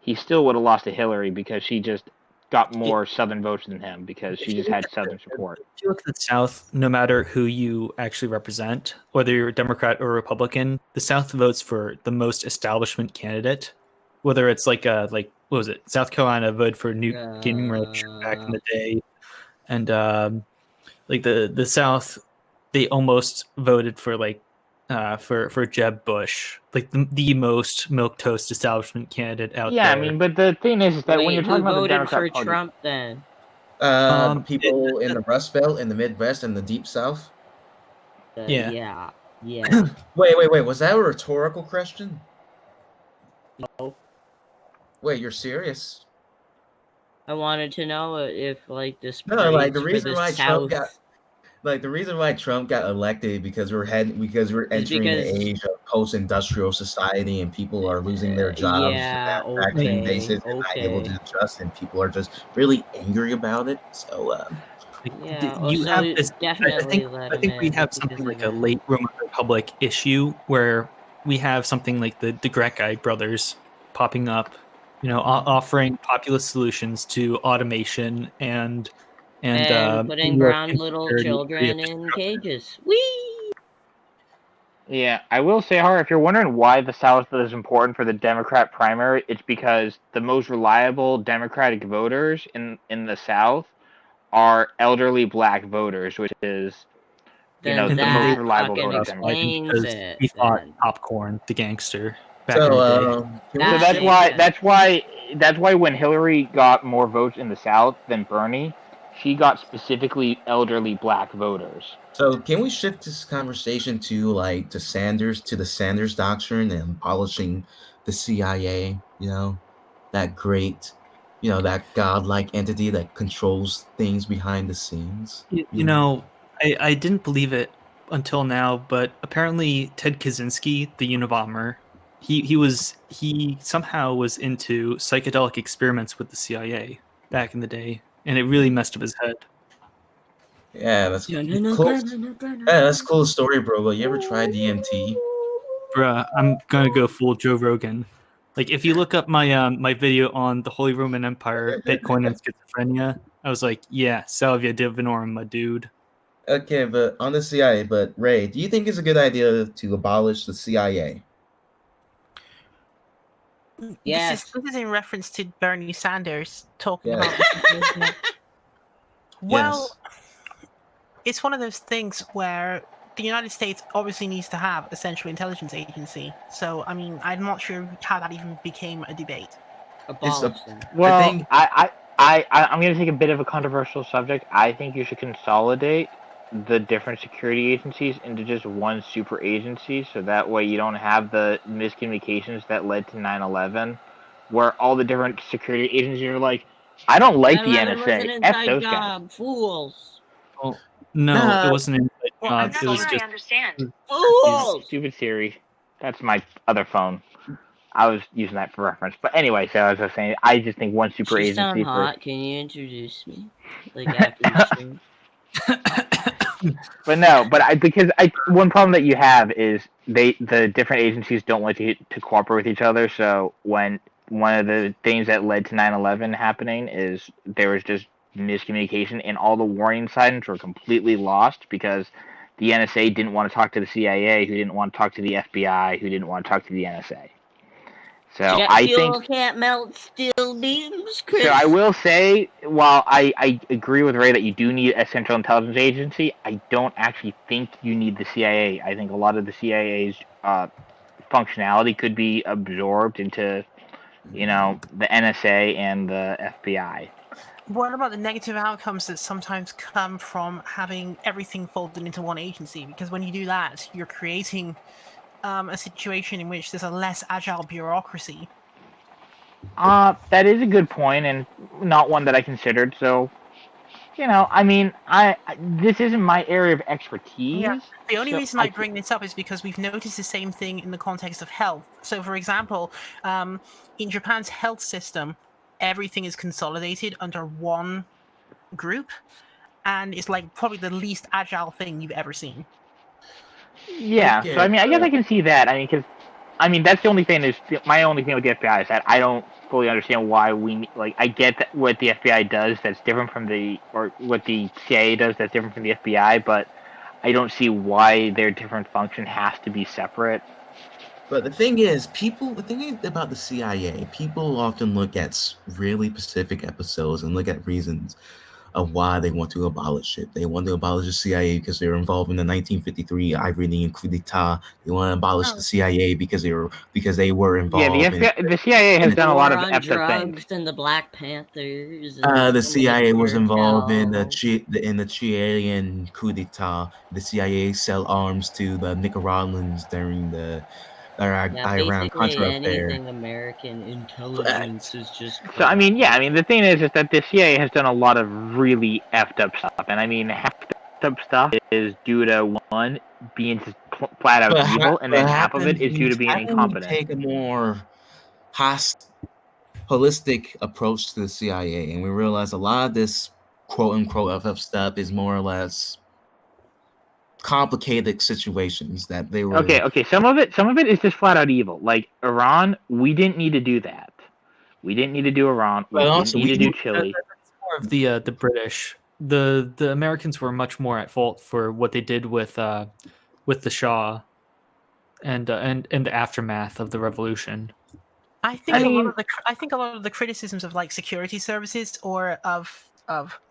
he still would have lost to Hillary because she just got more Southern votes than him because she just had Southern support. If you look at the South, no matter who you actually represent, whether you're a Democrat or a Republican, the South votes for the most establishment candidate. Whether it's what was it? South Carolina voted for Newt Gingrich back in the day, and the South, they almost voted for for Jeb Bush, like the most milquetoast establishment candidate out there. Yeah, I mean, but the thing is that when you're talking about the Democrat voted for Party, Trump then? People in the Rust Belt, in the Midwest, and the Deep South. Yeah. Wait. Was that a rhetorical question? No. Wait, you're serious? I wanted to know if this. No, the reason why Trump got elected because we're entering the age of post-industrial society and people are losing their jobs on a vaccine basis and not able to adjust, and people are just really angry about it. So I think we have something like a late Roman Republic issue where we have something like the Greco brothers popping up, offering populist solutions to automation and putting brown little children in cages. Whee! Yeah, I will say, Har, if you're wondering why the South is important for the Democrat primary, it's because the most reliable Democratic voters in the South are elderly Black voters, which is the most reliable voting Democrat. Because he fought Popcorn, the gangster. So that's why when Hillary got more votes in the South than Bernie, she got specifically elderly Black voters. So can we shift this conversation to the Sanders doctrine and abolishing the CIA? That great, that godlike entity that controls things behind the scenes. I didn't believe it until now, but apparently Ted Kaczynski, the Unabomber, he somehow was into psychedelic experiments with the CIA. back in the day, and it really messed up his head. Yeah, that's cool. Yeah, that's a cool story, bro. But you ever tried DMT? Bruh, I'm gonna go full Joe Rogan. Like, if you look up my video on the Holy Roman Empire, Bitcoin and schizophrenia, I was like, yeah, salvia divinorum, my dude. Okay, but on the CIA, but Ray, do you think it's a good idea to abolish the CIA? Yes. This is in reference to Bernie Sanders talking Yes. about the situation. Well, Yes. it's one of those things where the United States obviously needs to have a central intelligence agency. So, I mean, I'm not sure how that even became a debate. Abolish them. Well, think- I'm going to take a bit of a controversial subject. I think you should consolidate the different security agencies into just one super agency, so that way you don't have the miscommunications that led to 9/11, where all the different security agencies are like, I don't like the 9/11 was an NSA. F inside those guys. job. Fools. Well, no, Nah. it wasn't an inside Well, job. I'm It not was sure I just understand. Fools. Stupid Siri. That's my other phone. I was using that for reference. But anyway, so as I was saying, I just think one super You sound agency for. hot. Can you introduce me? Like after the stream? But no, because one problem that you have is the different agencies don't like to cooperate with each other. So when one of the things that led to 9/11 happening is there was just miscommunication, and all the warning signs were completely lost because the NSA didn't want to talk to the CIA, who didn't want to talk to the FBI, who didn't want to talk to the NSA. So Jet I fuel think. can't melt steel beams, Chris. So I will say, while I agree with Ray that you do need a central intelligence agency, I don't actually think you need the CIA. I think a lot of the CIA's functionality could be absorbed into, the NSA and the FBI. What about the negative outcomes that sometimes come from having everything folded into one agency? Because when you do that, you're creating a situation in which there's a less agile bureaucracy. That is a good point, and not one that I considered. So, I mean, this isn't my area of expertise. Yeah. The only so reason I bring this up is because we've noticed the same thing in the context of health. So, for example, in Japan's health system, everything is consolidated under one group, and it's like probably the least agile thing you've ever seen. Yeah, Okay, so I mean, I guess I can see that. I mean, because that's the only thing is my only thing with the FBI is that I don't fully understand why I get that what the FBI does that's different from or what the CIA does that's different from the FBI, but I don't see why their different function has to be separate. But the thing is, the thing about the CIA, people often look at really specific episodes and look at reasons of why they want to abolish it. They want to abolish the CIA because they were involved in the 1953 Iranian coup d'etat. They want to abolish the CIA because they were involved. Yeah, the CIA has done a lot of on effed up things. drugs and the Black Panthers. And The CIA was involved in the cartel. Chilean coup d'etat. The CIA sell arms to the Nicaraguans during the Yeah, Iran basically Contra affair. anything American intelligence is just. So I mean, yeah, the thing is that the CIA has done a lot of really effed up stuff, and I mean, effed up stuff is due to one being just flat out evil, and then half of it is due to being incompetent. Take a more holistic approach to the CIA, and we realize a lot of this quote unquote FF stuff is more or less complicated situations that they were. Okay. Some of it is just flat out evil. Like Iran, we didn't need to do that. We didn't need to do Iran. We didn't need to do Chile. That's more of the British. The Americans were much more at fault for what they did with the Shah and the aftermath of the revolution. I think a lot of the criticisms of like security services or of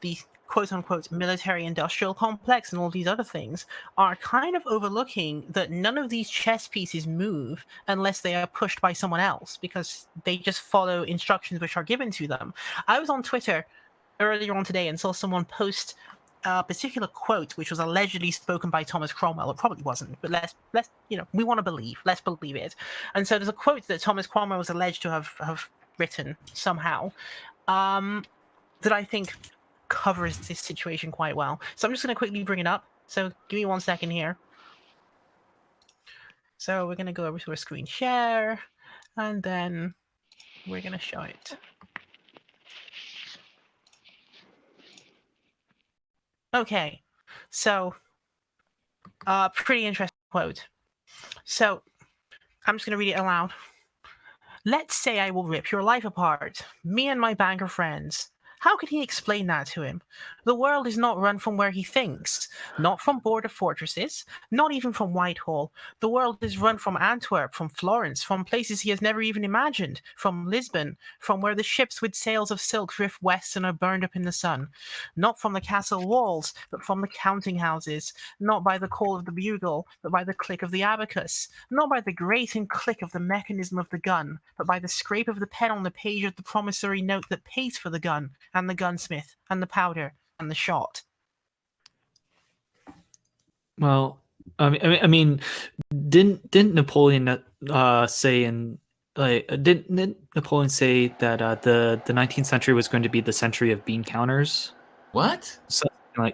the quote unquote military industrial complex and all these other things are kind of overlooking that none of these chess pieces move unless they are pushed by someone else, because they just follow instructions which are given to them. I was on Twitter earlier on today and saw someone post a particular quote which was allegedly spoken by Thomas Cromwell. It probably wasn't, but let's we want to believe. Let's believe it. And so there's a quote that Thomas Cromwell was alleged to have written somehow that I think covers this situation quite well. So I'm just going to quickly bring it up. So give me 1 second here. So we're going to go over to a screen share, and then we're going to show it. Okay, so pretty interesting quote. So I'm just going to read it aloud. Let's say I will rip your life apart, me and my banker friends. How can he explain that to him? The world is not run from where he thinks, not from border fortresses, not even from Whitehall. The world is run from Antwerp, from Florence, from places he has never even imagined, from Lisbon, from where the ships with sails of silk drift west and are burned up in the sun. Not from the castle walls, but from the counting houses, not by the call of the bugle, but by the click of the abacus, not by the grating click of the mechanism of the gun, but by the scrape of the pen on the page of the promissory note that pays for the gun, and the gunsmith, and the powder, and the shot. Well, I mean, didn't Napoleon say in like didn't Napoleon say that the 19th century was going to be the century of bean counters? What?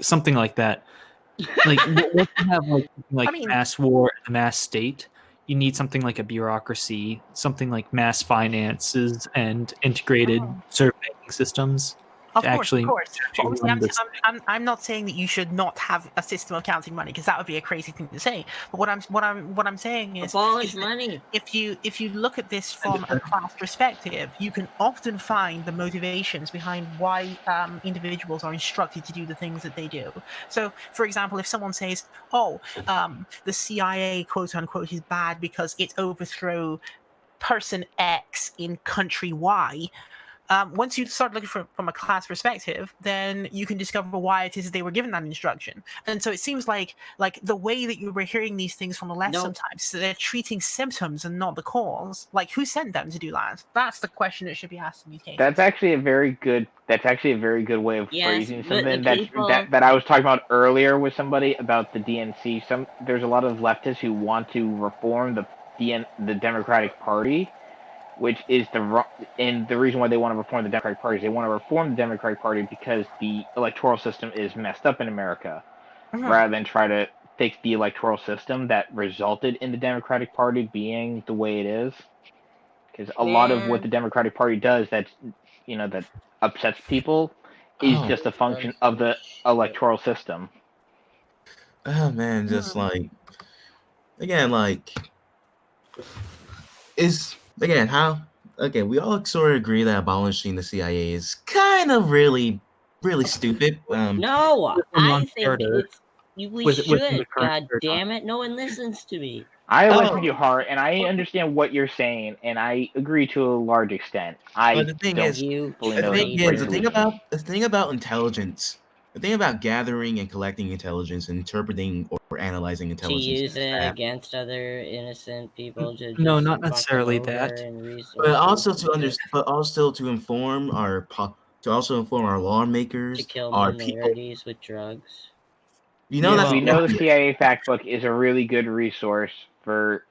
Something like that. Like what you have like I mean- mass war and mass state, you need something like a bureaucracy, something like mass finances and integrated sort of banking systems Of to course, actually, of course. But obviously, run this. I'm not saying that you should not have a system of counting money, because that would be a crazy thing to say. But what I'm saying is Abolish that money. if you look at this from a class perspective, you can often find the motivations behind why individuals are instructed to do the things that they do. So, for example, if someone says, "Oh, the CIA, quote unquote, is bad because it overthrew person X in country Y," once you start looking from a class perspective, then you can discover why it is they were given that instruction. And so it seems like the way that you were hearing these things from the left sometimes, so they're treating symptoms and not the cause. Like, who sent them to do that? That's the question that should be asked in these cases. That's actually a very good way of Yes, phrasing but the something people- that I was talking about earlier with somebody about the DNC. There's a lot of leftists who want to reform the Democratic Party, which is and the reason why they want to reform the Democratic Party is they want to reform the Democratic Party because the electoral system is messed up in America, rather than try to fix the electoral system that resulted in the Democratic Party being the way it is. Because a lot of what the Democratic Party does that upsets people is just a function of the electoral system. Oh man, just again, is again how we all sort of agree that abolishing the CIA is kind of really stupid. No, I think non-starter we within should. the current God paradigm. damn it, no one listens to me. I listen to you, Hart, and I understand what you're saying, and I agree to a large extent. But the thing is, the thing about intelligence, the thing about gathering and collecting intelligence, interpreting or analyzing To intelligence, use it against other innocent people to No, just not fuck necessarily them over that. and but also to inform our lawmakers, to kill our people. minorities with drugs. You know we know the CIA fact book is a really good resource for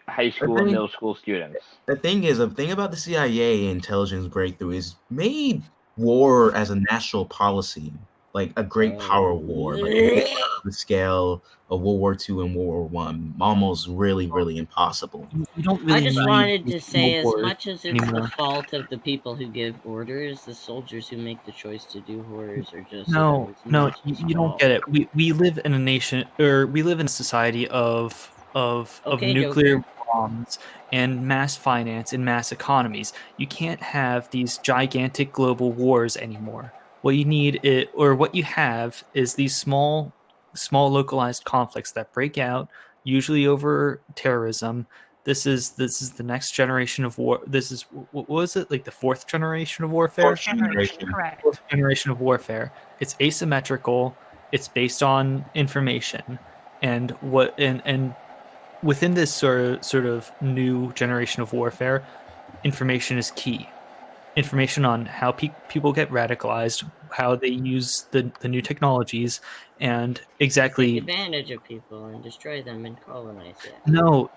high school and middle school students. The thing about the CIA intelligence breakthrough is made war as a national policy, like a great power war, like the scale of World War II and World War I, almost really impossible. You don't really I just need wanted to say, as wars much as it's anymore. the fault of the people who give orders, the soldiers who make the choice to do horrors are just No, it's you don't get it. We live in a nation, or we live in a society of nuclear bombs and mass finance and mass economies. You can't have these gigantic global wars anymore. What you need what you have is these small localized conflicts that break out, usually over terrorism. This is the next generation of war. This is, what was it, like the fourth generation of warfare? Fourth generation, correct. Fourth generation of warfare. It's asymmetrical. It's based on information, and within this sort of new generation of warfare, information is key. Information on how people get radicalized, how they use the new technologies, and exactly take advantage of people and destroy them and colonize it. No,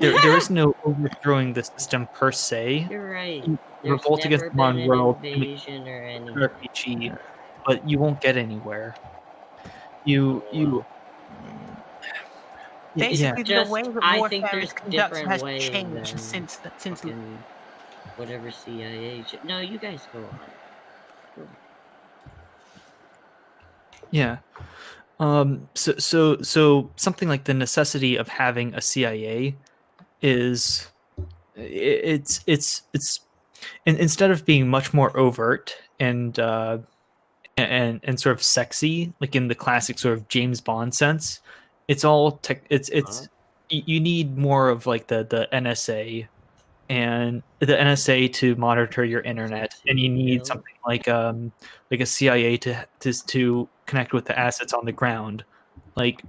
there is no overthrowing the system per se. You're right. There's Revolt against never the modern been world, an invasion or anything. RPG, but you won't get anywhere. Basically, the way that I think warfare there's is conducted different has ways changed than since fucking whatever CIA. No, you guys go on. Yeah. So something like the necessity of having a CIA is it's instead of being much more overt and sort of sexy, like in the classic sort of James Bond sense, it's all tech. It's you need more of like the NSA and the NSA to monitor your internet, and you need something like a CIA to connect with the assets on the ground. Like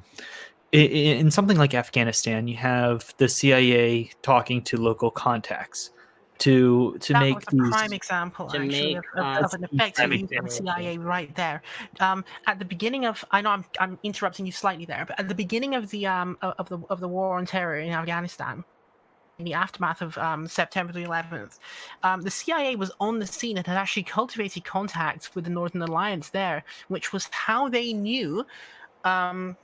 in something like Afghanistan, you have the CIA talking to local contacts to That make was a these. prime example, To actually, make of an effective use of the information. CIA right there. At the beginning of, I know I'm interrupting you slightly there, but at the beginning of the war on terror in Afghanistan, in the aftermath of September the 11th, the CIA was on the scene and had actually cultivated contacts with the Northern Alliance there, which was how they knew from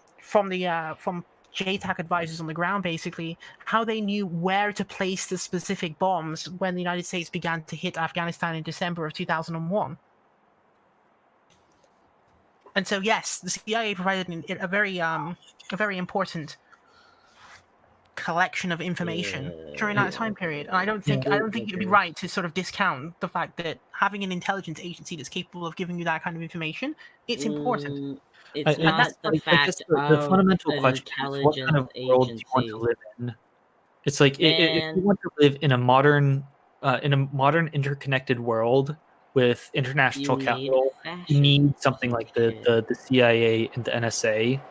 JTAC advisors on the ground, basically, how they knew where to place the specific bombs when the United States began to hit Afghanistan in December of 2001. And so, yes, the CIA provided a very important collection of information during that time period. And I don't think it'd be right to sort of discount the fact that having an intelligence agency that's capable of giving you that kind of information, it's important. It's not the I guess fact the of fundamental an question is what kind intelligence of world do you want to agency. live in? It's like if you Man, want to live in a modern interconnected world with you international need capital, you fashion need or something some like shit. the CIA and the NSA.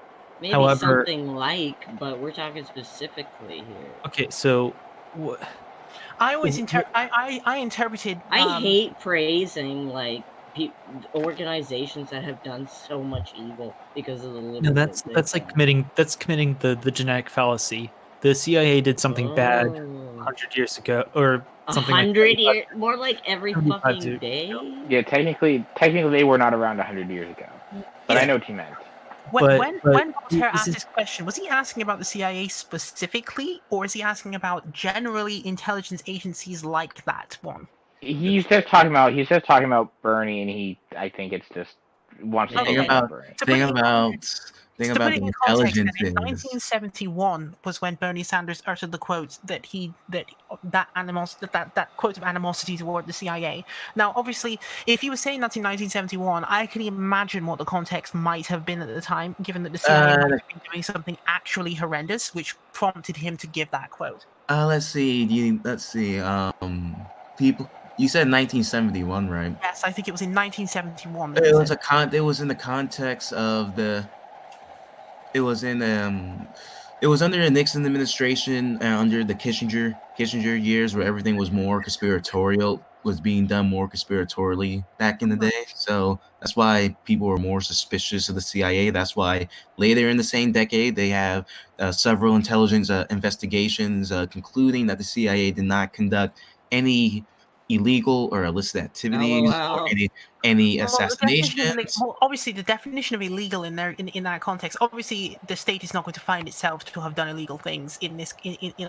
Maybe However, something like, but we're talking specifically here. okay, so I always I interpreted. I hate praising like organizations that have done so much evil because of the little no, bit they've that's like done. committing the genetic fallacy. The CIA did something bad Oh. 100 years ago, or something like 100 years, more like every 75 fucking years day. ago. Yeah, technically they were not around 100 years ago, but I know what you meant. When But Voltaire this asked is this question, was he asking about the CIA specifically, or is he asking about generally intelligence agencies like that one? He's just talking about Bernie, and I think it's just wants to Okay. focus on Bernie. To put Thing it in about put it the in context, then, in intelligence is 1971 was when Bernie Sanders uttered the quote that that quote of animosity toward the CIA. Now, obviously, if he was saying that in 1971, I can imagine what the context might have been at the time, given that the CIA might have been doing something actually horrendous, which prompted him to give that quote. let's see. People. You said 1971, right? Yes, I think it was in 1971 that he said. It was in the context of the. It was in It was under the Nixon administration, under the Kissinger years, where everything was more conspiratorial, was being done more conspiratorially back in the day. So that's why people were more suspicious of the CIA. That's why later in the same decade, they have several intelligence investigations concluding that the CIA did not conduct any illegal or illicit activities or LOL. any Well, the definition of assassinations. obviously the definition of illegal in there in that context. Obviously, the state is not going to find itself to have done illegal things in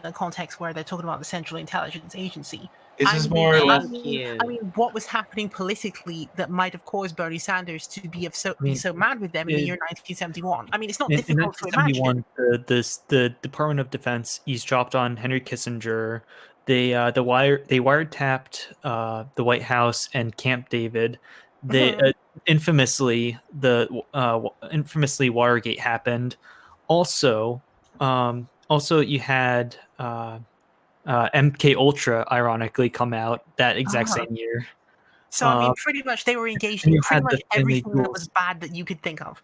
a context where they're talking about the Central Intelligence Agency. This is more or less. I mean, what was happening politically that might have caused Bernie Sanders to be so mad with them in the year 1971? I mean, it's not in difficult to imagine. 1971, the Department of Defense eavesdropped on Henry Kissinger. They wiretapped the White House and Camp David. They infamously Watergate happened. Also, you had MK Ultra ironically come out that exact same year. So I mean, pretty much they were engaged in pretty much everything that was bad that you could think of.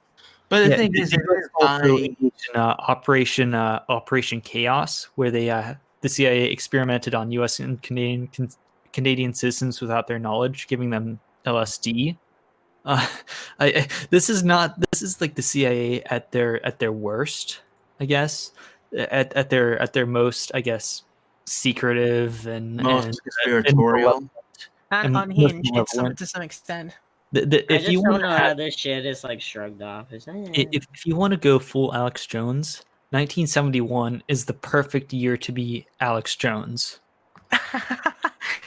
But the thing is, also engaged in Operation Chaos, where the CIA experimented on U.S. and Canadian citizens without their knowledge, giving them LSD. This is like the CIA at their worst, I guess, at their most, I guess, secretive and conspiratorial and unhinged to some extent. If you don't know how this shit is like shrugged off. If you want to go full Alex Jones, 1971 is the perfect year to be Alex Jones.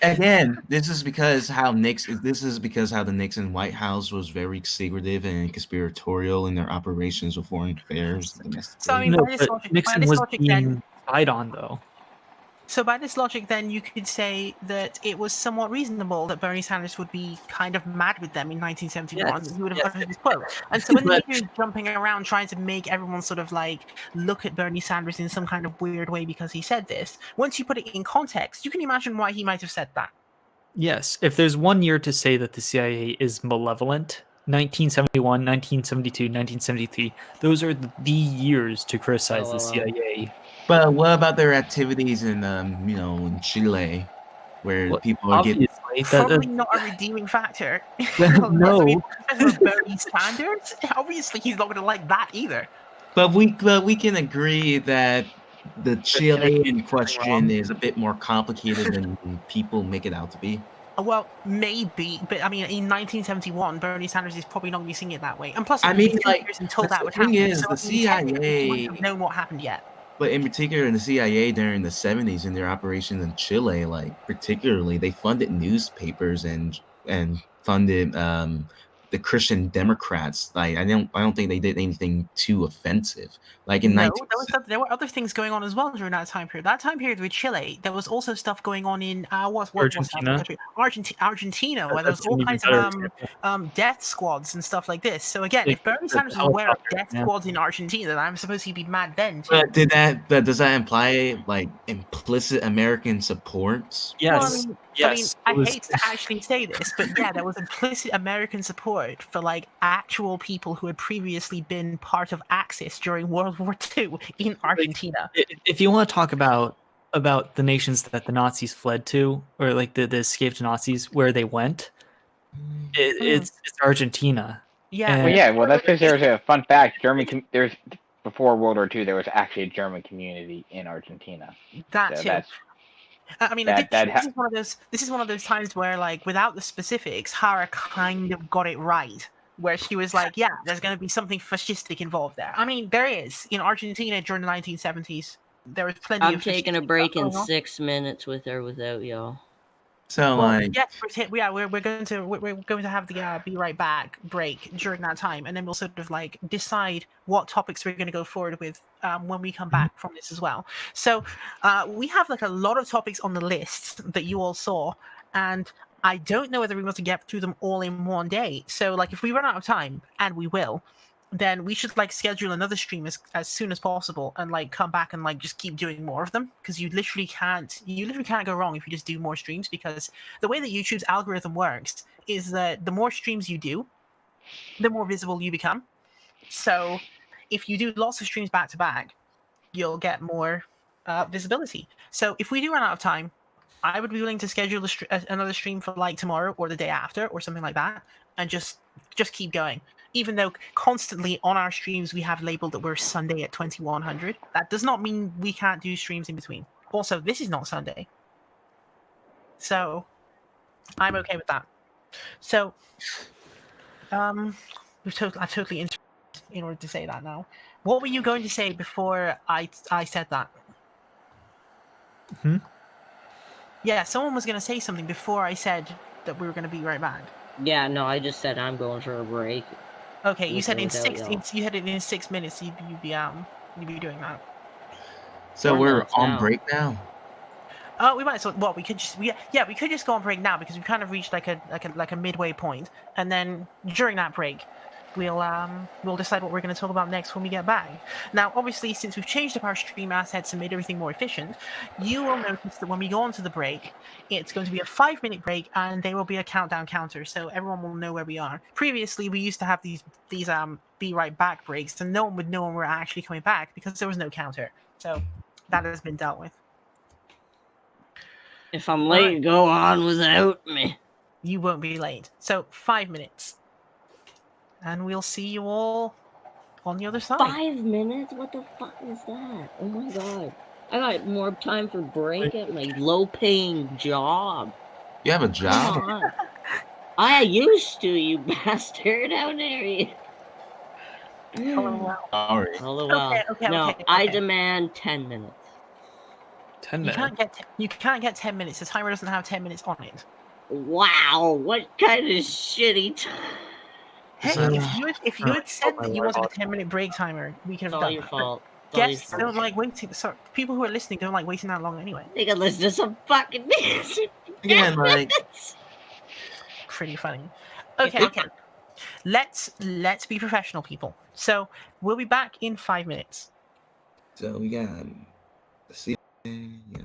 Again, this is because how the Nixon White House was very secretive and conspiratorial in their operations of foreign affairs So I domestically. mean, No, by this but logic, Nixon was being spied on, though. then you could say that it was somewhat reasonable that Bernie Sanders would be kind of mad with them in 1971. Yes, He would have yes. uttered this quote. And so when the But- media is jumping around trying to make everyone sort of like look at Bernie Sanders in some kind of weird way because he said this, once you put it in context, you can imagine why he might have said that. Yes, if there's one year to say that the CIA is malevolent, 1971, 1972, 1973, those are the years to criticize the CIA. But what about their activities in Chile, where Well, people are getting obviously, Probably not a redeeming factor. No. I mean, because of Bernie Sanders, obviously he's not going to like that either. But we can agree that the Chilean question wrong. is a bit more complicated than people make it out to be. Well, maybe, but I mean, in 1971, Bernie Sanders is probably not going to be seeing it that way. And plus, I it's mean, been 2 like, years until the that would thing happen. is, So, the I mean, technically, he CIA wouldn't have known what happened yet. But in particular, the CIA during the 70s in their operations in Chile, like particularly, they funded newspapers and funded the Christian Democrats. Like I don't think they did anything too offensive. Like in No, 19 there were other things going on as well during that time period. That time period with Chile, there was also stuff going on in Argentina? Argentina, where there was That's all an even kinds better of example. death squads and stuff like this. So again, Like, if Bernie the Sanders is aware of helicopter, death yeah. squads in Argentina, then I'm supposed he'd be mad then too. But does that imply like implicit American support? Yes, yes. I it was- hate to actually say this, but yeah, there was implicit American support for like actual people who had previously been part of Axis during World War II in Argentina. If you want to talk about the nations that the Nazis fled to, or like the escaped Nazis, where they went, it's Argentina. Yeah, Well, yeah, well, that's because there's a fun fact. There's before World War II, there was actually a German community in Argentina. that So too. that's I mean, this is one of those times where, like, without the specifics, Hara kind of got it right. Where she was like, "Yeah, there's going to be something fascistic involved there." I mean, there is in Argentina during the 1970s. There was plenty. I'm of taking a fascistic break stuff in going on. 6 minutes with or without y'all. So Well, like, yes, we're going to have the be right back break during that time, and then we'll sort of like decide what topics we're going to go forward with when we come back from this as well. So we have like a lot of topics on the list that you all saw, and I don't know whether we want to get through them all in one day. So like if we run out of time, and we will, then we should like schedule another stream as soon as possible and like come back and like just keep doing more of them, because you literally can't go wrong if you just do more streams, because the way that YouTube's algorithm works is that the more streams you do, the more visible you become. So if you do lots of streams back to back, you'll get more visibility. So if we do run out of time, I would be willing to schedule another stream for like tomorrow or the day after or something like that, and just keep going. Even though constantly on our streams we have labeled that we're Sunday at 2100, that does not mean we can't do streams in between. Also, this is not Sunday, so I'm okay with that. So, I totally interrupted in order to say that now. What were you going to say before I said that? Yeah, someone was going to say something before I said that we were going to be right back. Yeah, no, I just said I'm going for a break. Okay, you With said or in without six. y'all. You had it in 6 minutes. You'd be doing that. so Or we're not on now. break now. We might. So, well, we could just. We could just go on break now because we've kind of reached like a midway point, and then during that break, we'll decide what we're going to talk about next when we get back. Now, obviously, since we've changed up our stream assets and made everything more efficient, you will notice that when we go on to the break, it's going to be a 5-minute break, and there will be a countdown counter, so everyone will know where we are. Previously, we used to have these be right back breaks, and no one would know when we're actually coming back because there was no counter. So that has been dealt with. If I'm late, go on without me. You won't be late. So 5 minutes. And we'll see you all on the other side. 5 minutes? What the fuck is that? Oh my god. I got more time for break at my low-paying job. You have a Come job. on. I used to, you bastard. How dare you? LOL. Sorry. LOL. Okay, No, okay. I demand 10 minutes. 10 You minutes. can't get 10 minutes. The timer doesn't have 10 minutes on it. Wow, what kind of shitty time? Heck, So- if you had said that you wanted a 10-minute break timer, we could It's have all done your that. fault. It's all your Guests fault. don't like waiting. Sorry, people who are listening don't like waiting that long anyway. They can listen to some fucking music. Again, like Pretty funny. Okay. Let's be professional, people. So we'll be back in 5 minutes. so we got see yeah.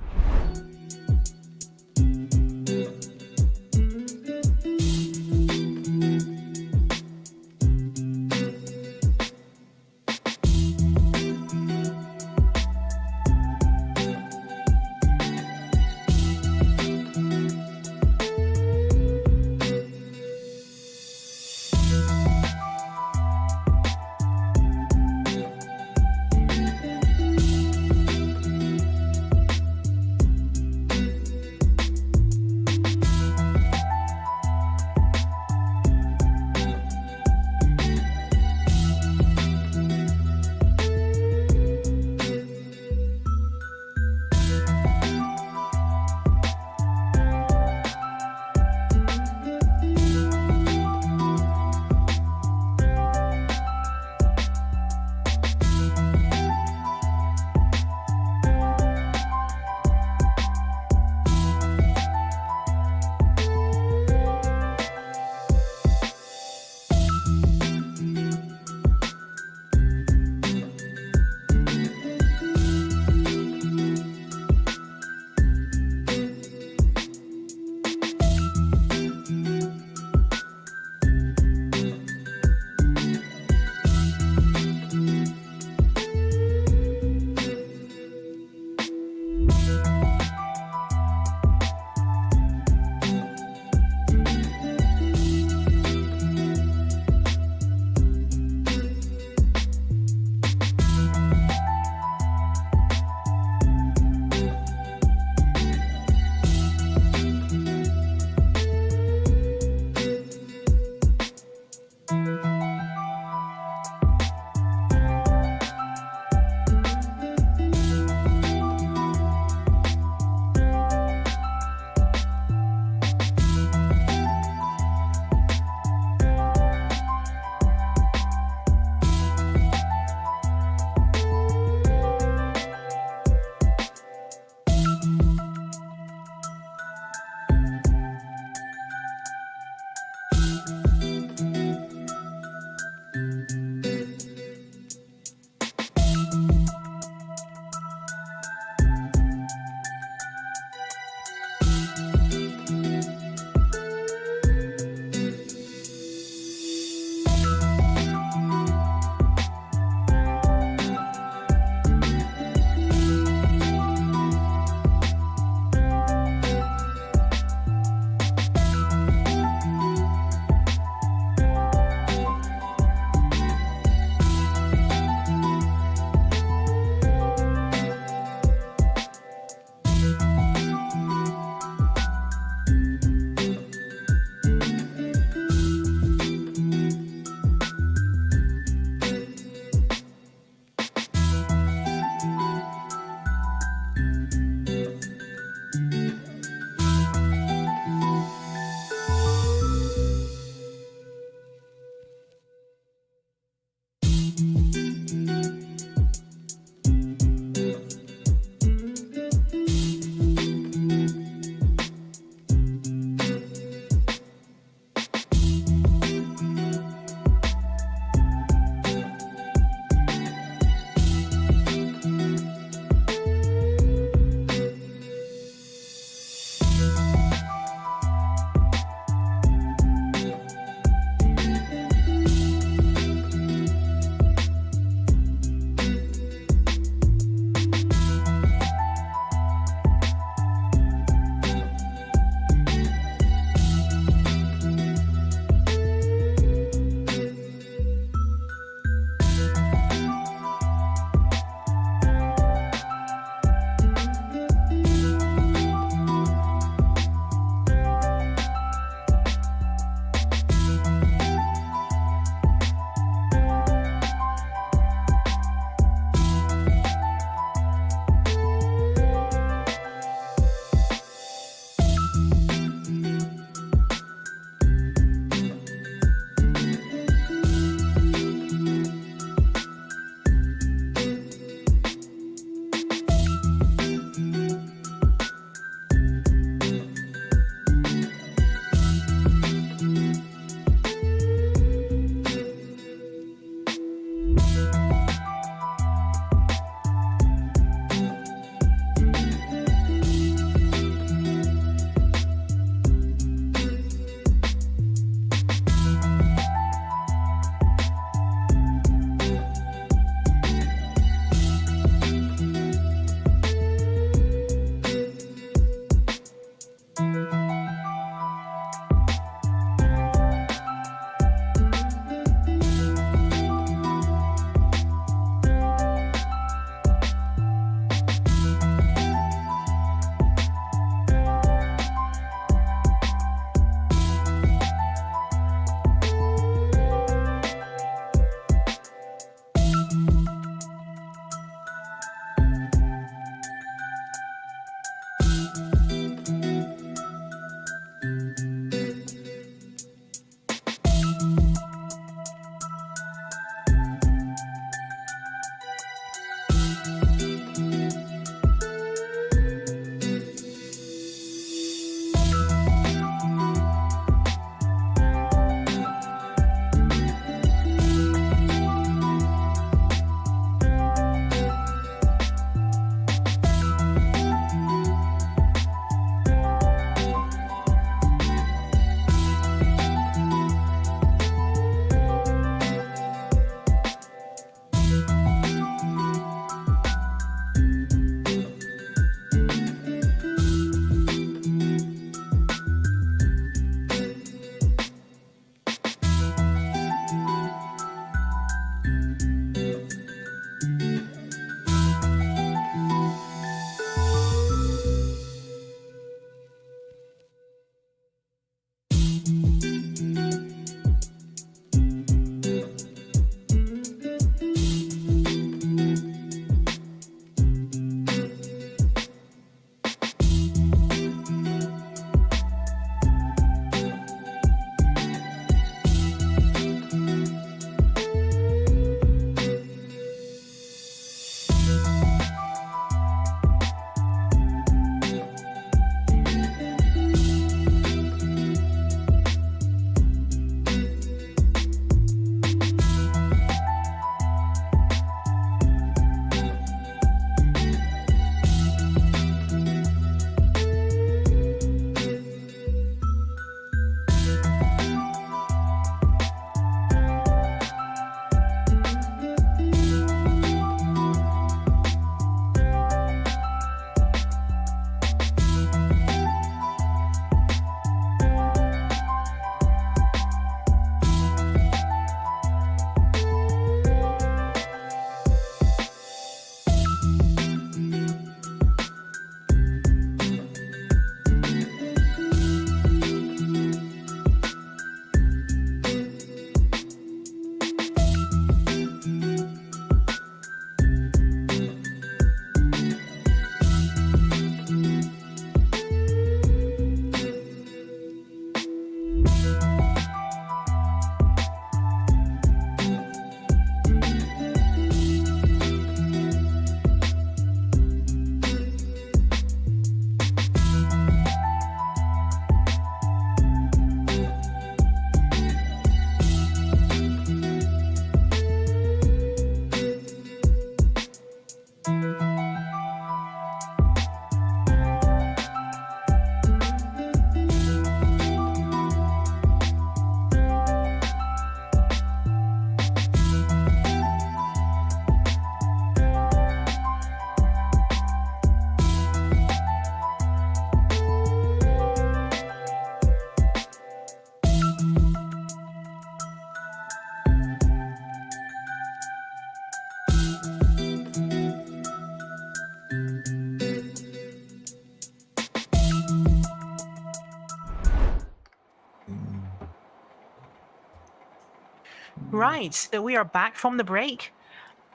Right, so we are back from the break,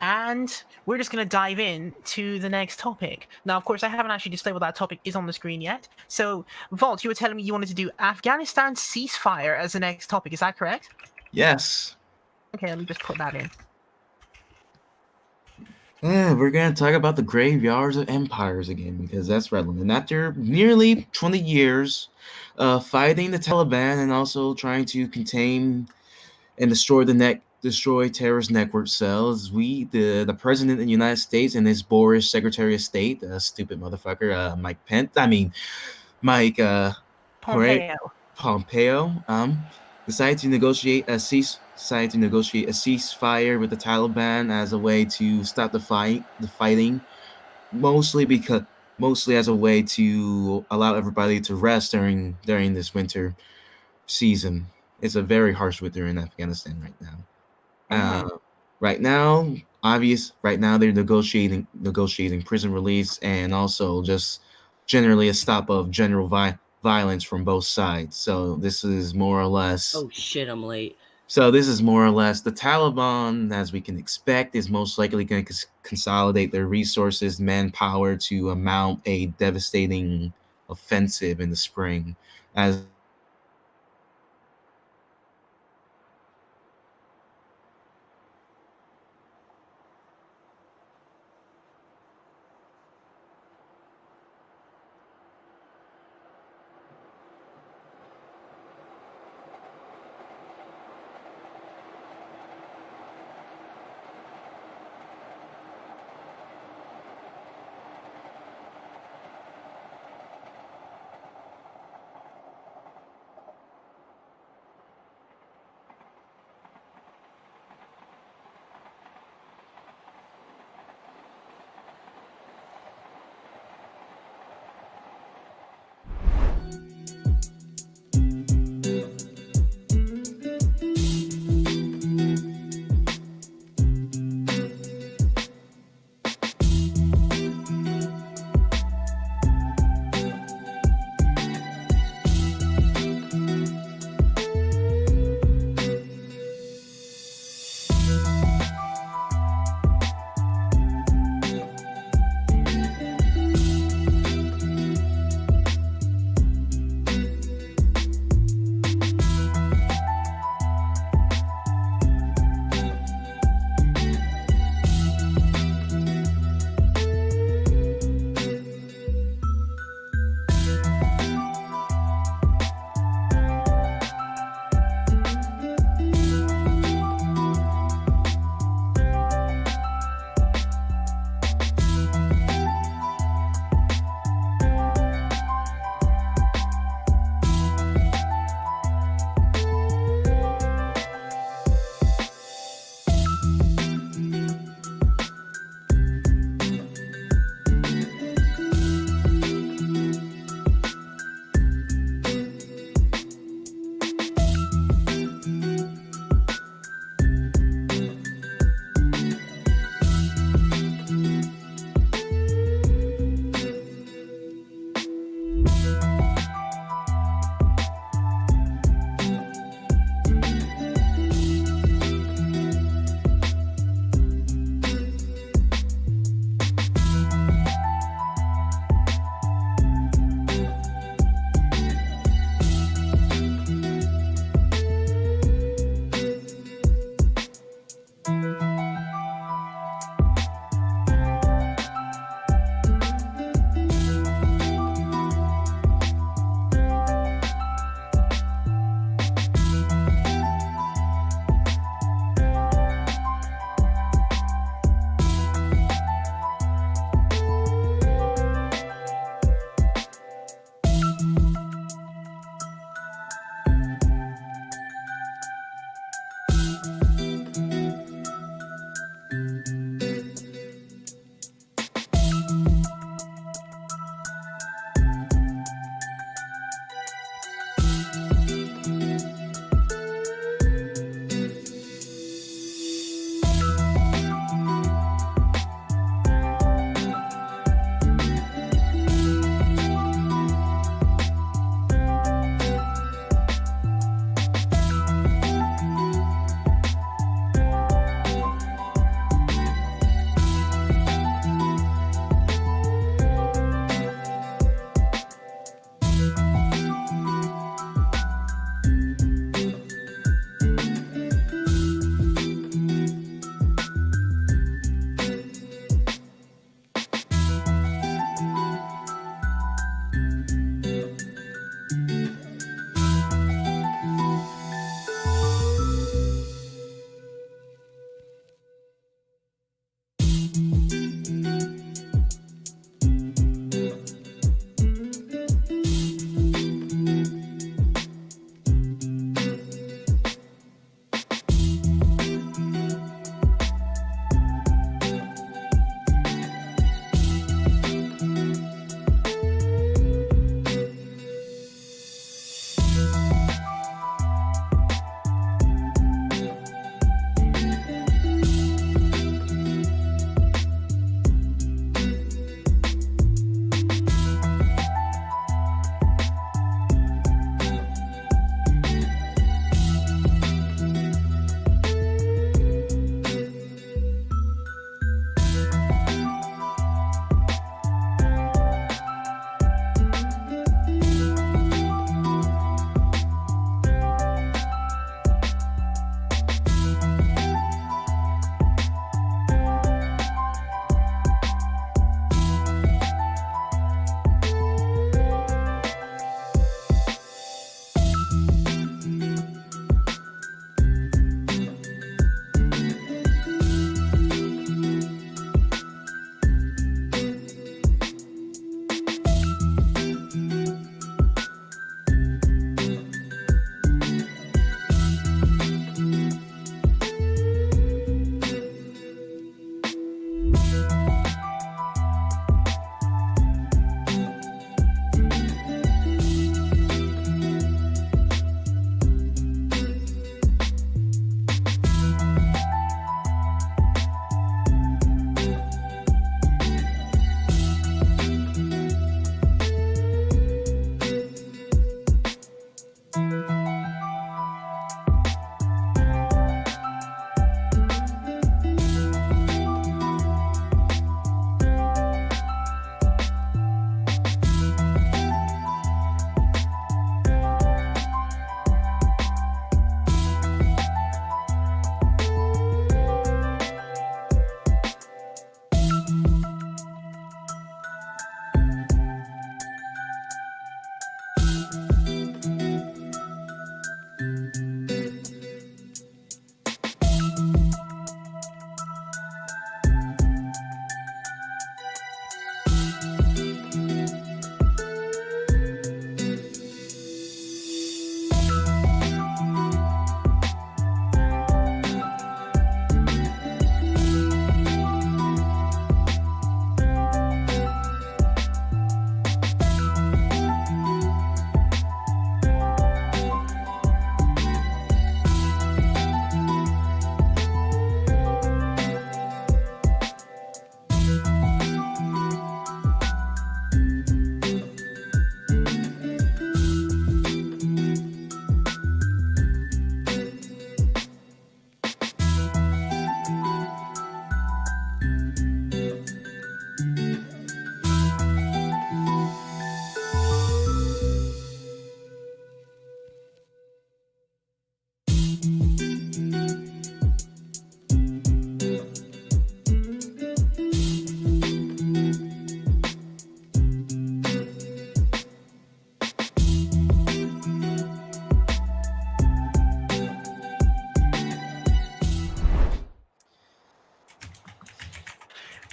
and we're just going to dive in to the next topic. Now, of course, I haven't actually displayed what that topic is on the screen yet. So, Vault, you were telling me you wanted to do Afghanistan ceasefire as the next topic. Is that correct? Yes. Okay, let me just put that in. We're going to talk about the graveyards of empires again because that's relevant. After nearly 20 years fighting the Taliban and also trying to contain and destroy terrorist network cells, the president of the United States and his boorish Secretary of State, stupid motherfucker, Mike Pompeo. Pompeo, decided to negotiate a ceasefire with the Taliban as a way to stop the fighting, mostly as a way to allow everybody to rest during this winter season. It's a very harsh winter in Afghanistan right now. Right now, right now they're negotiating prison release and also just generally a stop of general violence from both sides. So this is more or less. Oh shit, I'm late. So this is more or less the Taliban, as we can expect, is most likely going to consolidate their resources, manpower to mount a devastating offensive in the spring, as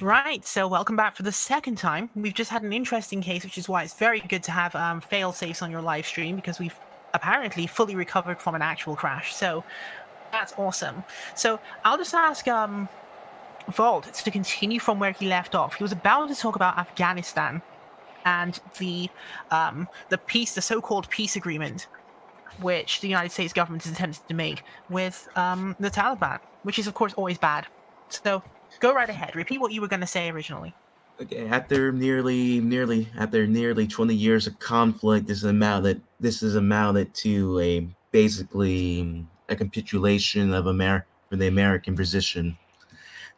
Right, so welcome back for the second time. We've just had an interesting case, which is why it's very good to have fail-safes on your live stream, because we've apparently fully recovered from an actual crash. So that's awesome. So I'll just ask Vault to continue from where he left off. He was about to talk about Afghanistan and the peace, the so-called peace agreement, which the United States government is attempting to make with the Taliban, which is of course always bad. So go right ahead. Repeat what you were going to say originally. Okay, after nearly 20 years of conflict, this is amounted to a basically a capitulation of for the American position.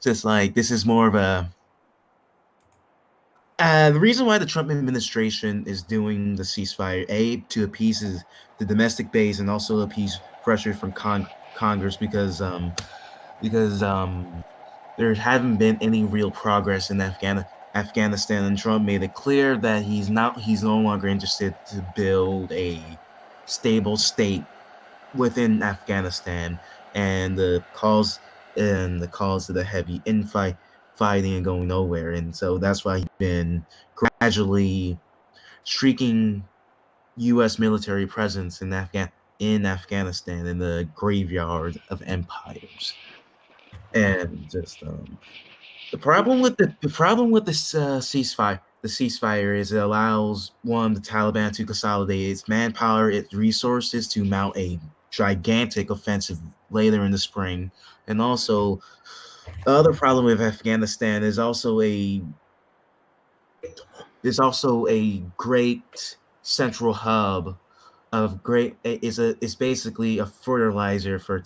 Just like this is more of a the reason why the Trump administration is doing the ceasefire, to appease the domestic base and also appease pressure from Congress, because there haven't been any real progress in Afghanistan, and Trump made it clear that he's no longer interested to build a stable state within Afghanistan, and the calls to the heavy fighting and going nowhere, and so that's why he's been gradually streaking U.S. military presence in Afghanistan, in the graveyard of empires. And just the problem with this ceasefire is it allows the Taliban to consolidate its manpower, its resources to mount a gigantic offensive later in the spring. And also, the other problem with Afghanistan is also a great central hub of is basically a fertilizer for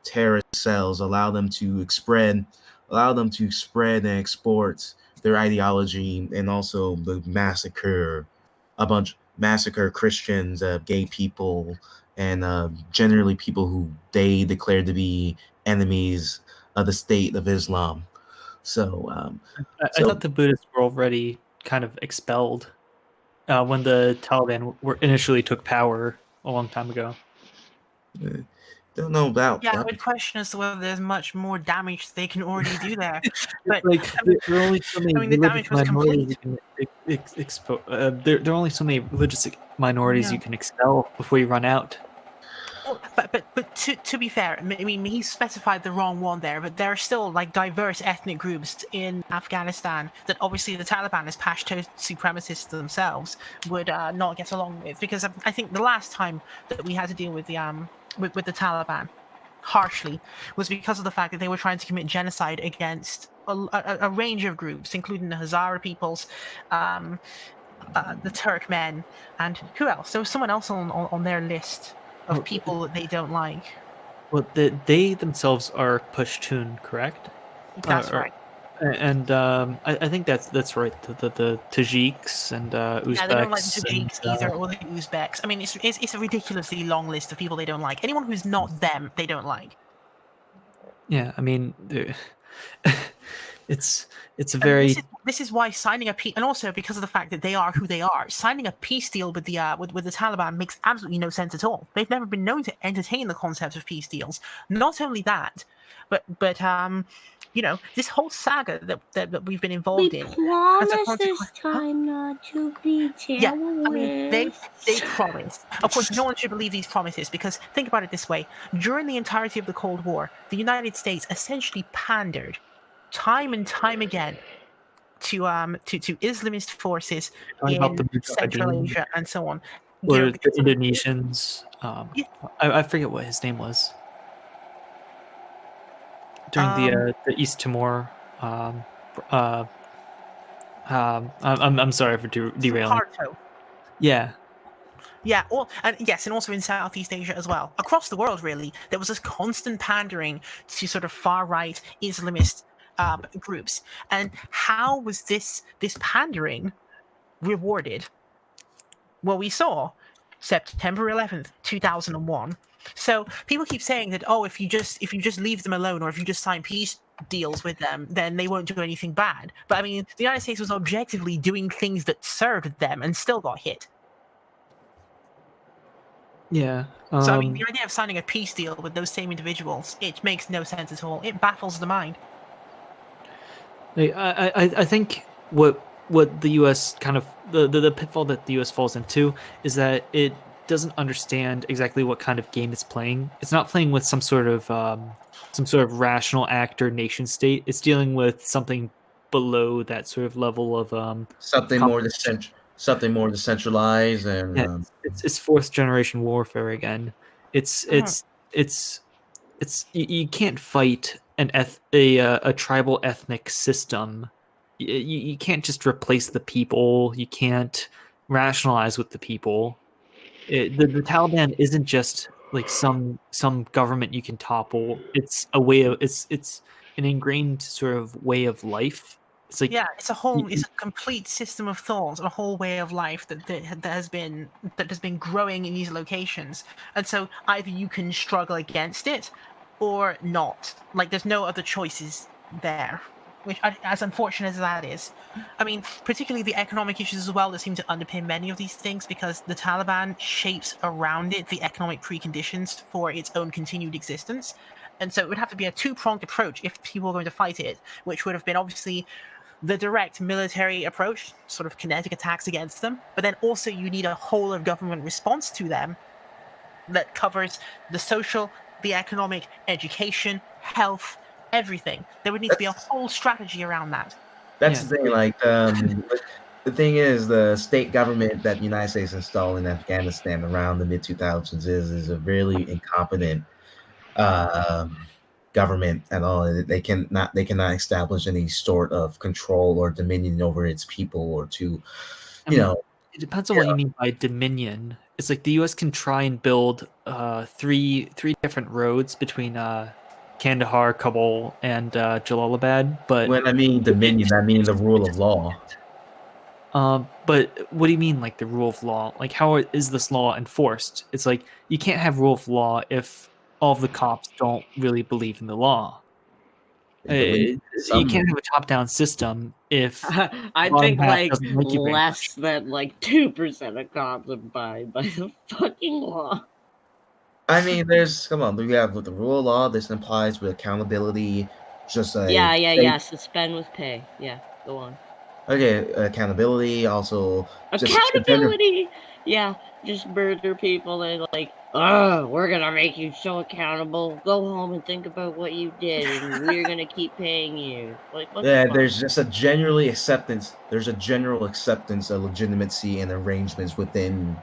terrorist cells, allow them to spread and export their ideology, and also the massacre Christians, gay people, and generally people who they declare to be enemies of the State of Islam. So I thought the Buddhists were already kind of expelled when the Taliban initially took power a long time ago. Don't know about Yeah, I that. would question as to whether there's much more damage they can already do there. But Like there are only so many the damage was minorities complete. you can expose. There are only so many religious minorities you can expel before you run out. Well, but to be fair, I mean, he specified the wrong one there, but there are still like diverse ethnic groups in Afghanistan that obviously the Taliban, as Pashto supremacists themselves, would not get along with, because I think the last time that we had to deal with the with the Taliban harshly was because of the fact that they were trying to commit genocide against a range of groups, including the Hazara peoples, the Turkmen, and who else? There was someone else on their list of people that they don't like. Well, they themselves are Pashtun, correct? That's right. And I think that's right. The Tajiks and Uzbeks. Yeah, they don't like the Tajiks and, either, or the Uzbeks. I mean, it's a ridiculously long list of people they don't like. Anyone who's not them, they don't like. Yeah, I mean, it's a very. This is why signing a peace, and also because of the fact that they are who they are, signing a peace deal with the with the Taliban makes absolutely no sense at all. They've never been known to entertain the concept of peace deals. Not only that, but you know, this whole saga that we've been involved in. Promise this time not to be terrorists. Yeah, I mean, they promised. Of course, no one should believe these promises, because think about it this way: during the entirety of the Cold War, the United States essentially pandered time and time again to Islamist forces in Central Asia and so on. Or the Indonesians. Yeah. I forget what his name was. During the East Timor. I'm sorry for derailing. Yeah. Yeah, and also in Southeast Asia as well. Across the world, really, there was this constant pandering to sort of far-right Islamist groups. And how was this pandering rewarded? Well, we saw September 11th, 2001. So people keep saying that, oh, if you just leave them alone, or if you just sign peace deals with them, then they won't do anything bad. But I mean, the United States was objectively doing things that served them and still got hit. Yeah. So I mean, the idea of signing a peace deal with those same individuals, it makes no sense at all. It baffles the mind. Like, I think what the U.S. kind of the pitfall that the U.S. falls into is that it doesn't understand exactly what kind of game it's playing. It's not playing with some sort of rational actor nation state. It's dealing with something below that sort of level of competition. Something more decentralized, and Yeah, it's fourth generation warfare again. It's Mhm. you can't fight a tribal ethnic system. You can't just replace the people. You can't rationalize with the people. The Taliban isn't just like some government you can topple. It's a way of it's an ingrained sort of way of life. It's like Yeah, it's a complete system of thought, a whole way of life that has been growing in these locations, and so either you can struggle against it, or not. Like there's no other choices there. Which, as unfortunate as that is, I mean, particularly the economic issues as well that seem to underpin many of these things, because the Taliban shapes around it the economic preconditions for its own continued existence, and so it would have to be a two-pronged approach if people were going to fight it, which would have been obviously the direct military approach, sort of kinetic attacks against them, but then also you need a whole of government response to them that covers the social, the economic, education, health, everything. There would need to be a whole strategy around that. That's Yeah. the thing. Like, the thing is, the state government that the United States installed in Afghanistan around the mid 2000s is a really incompetent um, government at all. They cannot establish any sort of control or dominion over its people, or to, I you mean, know, it depends on what you mean by dominion. It's like the U.S. can try and build three different roads between Kandahar, Kabul, and Jalalabad, but when I mean dominion, I mean the rule of law. but what do you mean, like the rule of law? Like, how is this law enforced? It's like you can't have rule of law if all of the cops don't really believe in the law. They believe You some. can't have a top-down system if I the bottom think half like doesn't like you very less much. than like 2% of cops abide by the fucking law. I mean, come on, we have with the rule of law. This implies with accountability, just a Yeah. Suspend with pay. Yeah, go on. okay, accountability. Also, just a general. Accountability. Yeah, just murder people and like, oh, we're gonna make you so accountable. Go home and think about what you did, and we're gonna keep paying you. Like, what the Yeah, fuck? there's just a generally acceptance. There's a general acceptance of legitimacy and arrangements within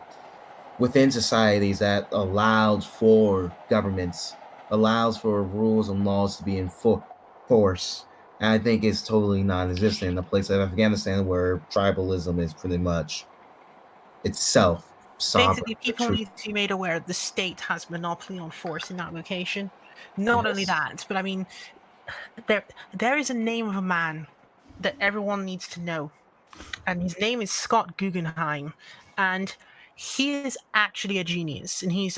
societies that allows for governments, allows for rules and laws to be enforced. And I think it's totally non-existent in a place like Afghanistan where tribalism is pretty much itself sovereign. Basically, The people truth. need to be made aware the state has monopoly on force in that location. Not only Yes. that, but I mean, there is a name of a man that everyone needs to know, and his name is Scott Guggenheim, and he is actually a genius, and he's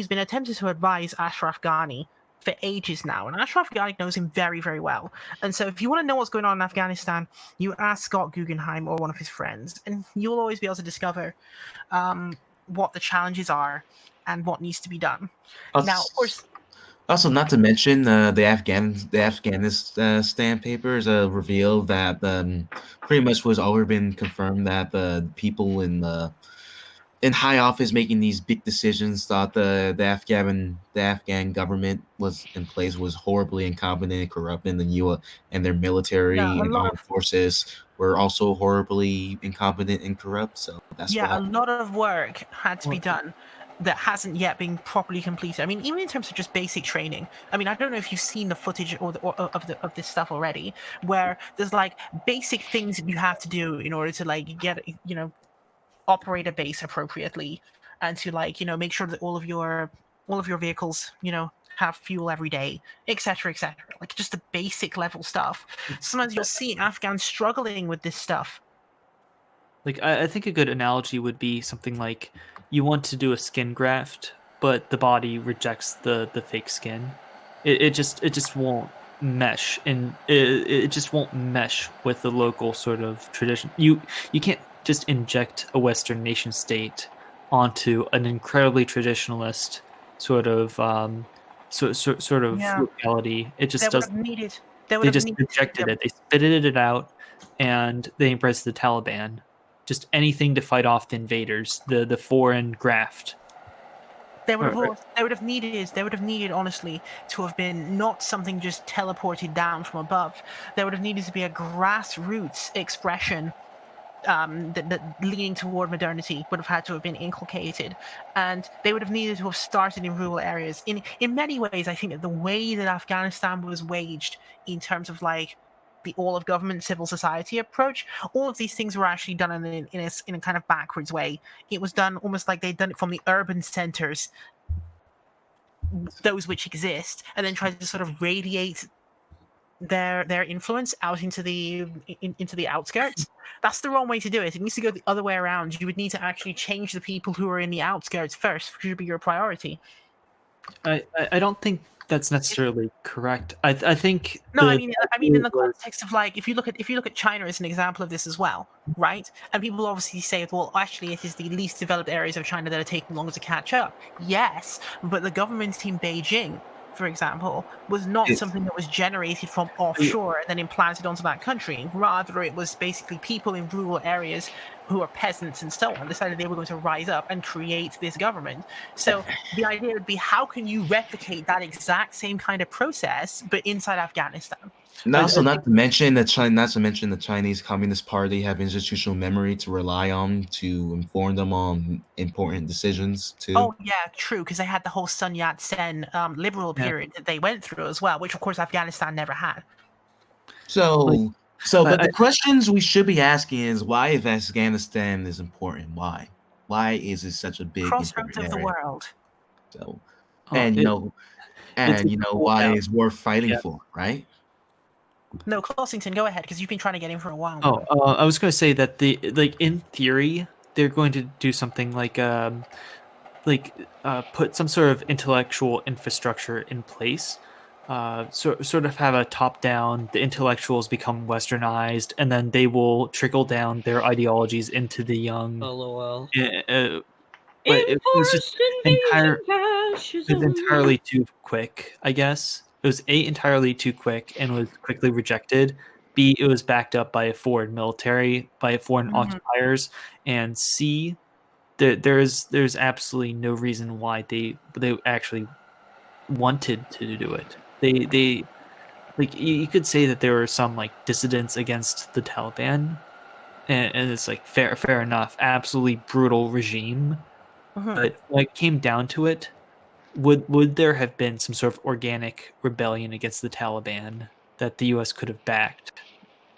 been attempting to advise Ashraf Ghani for ages now, and Ashraf Ghani knows him very, very well. And so, if you want to know what's going on in Afghanistan, you ask Scott Guggenheim or one of his friends, and you'll always be able to discover what the challenges are and what needs to be done. Now, of course, Also, not to mention the Afghanistan papers revealed that pretty much was already been confirmed that the people in high office making these big decisions thought the Afghan government was in place was horribly incompetent and corrupt, and the U and their yeah, military a and lot armed of forces were also horribly incompetent and corrupt. So that's yeah, what a lot of work had to be Well, done that hasn't yet been properly completed. I mean, even in terms of just basic training. I mean, I don't know if you've seen the footage of this stuff already, where there's like basic things that you have to do in order to like get operate a base appropriately, and to like make sure that all of your vehicles have fuel every day, etc., etc. Like just the basic level stuff. Sometimes you'll see Afghans struggling with this stuff. like I think a good analogy would be something like you want to do a skin graft, but the body rejects the fake skin. It just won't mesh, and it just won't mesh with the local sort of tradition. You can't just inject a Western nation state onto an incredibly traditionalist sort of sort of Yeah, locality. It they just would does. have needed They would They have just needed to- rejected it. They spitted it out, and they embraced the Taliban. Just anything to fight off the invaders, the foreign graft. They would have Right. also, they would have needed honestly to have been not something just teleported down from above. There would have needed to be a grassroots expression that leaning toward modernity would have had to have been inculcated, and they would have needed to have started in rural areas. In many ways, I think that the way that Afghanistan was waged in terms of like the all of government civil society approach, all of these things were actually done in a kind of backwards way. It was done almost like they'd done it from the urban centers, those which exist, and then tried to sort of radiate their influence out into the outskirts. That's the wrong way to do it. It needs to go the other way around. You would need to actually change the people who are in the outskirts first, which should be your priority. I don't think that's necessarily correct. I think No, I mean in the context of like if you look at China as an example of this as well, right? And people obviously say, well, actually, it is the least developed areas of China that are taking longer to catch up. Yes, but the government in Beijing, for example, was not something that was generated from offshore and then implanted onto that country. Rather, it was basically people in rural areas who are peasants and so on decided they were going to rise up and create this government. So the idea would be, how can you replicate that exact same kind of process but inside Afghanistan? And also, not to mention the Chinese Communist Party have institutional memory to rely on to inform them on important decisions too. Oh yeah, true, because they had the whole Sun Yat-sen liberal period that they went through as well, which of course Afghanistan never had. But the questions we should be asking is, why is Afghanistan is important? Why? Why is it such a big Crossroads of the area? world. So, it's why it's worth fighting for, right? No, Clossington, go ahead, because you've been trying to get in for a while. I was going to say that in theory they're going to do something like put some sort of intellectual infrastructure in place. Sort of have a top down, the intellectuals become westernized, and then they will trickle down their ideologies into the young. LOL. But it was just entirely too quick, I guess. It was A, entirely too quick and was quickly rejected. B, it was backed up by a foreign military, by foreign occupiers, and C, there's absolutely no reason why they actually wanted to do it. They like, you could say that there were some like dissidents against the Taliban, and it's like fair enough, absolutely brutal regime. But when it came down to it, would there have been some sort of organic rebellion against the Taliban that the U.S. could have backed?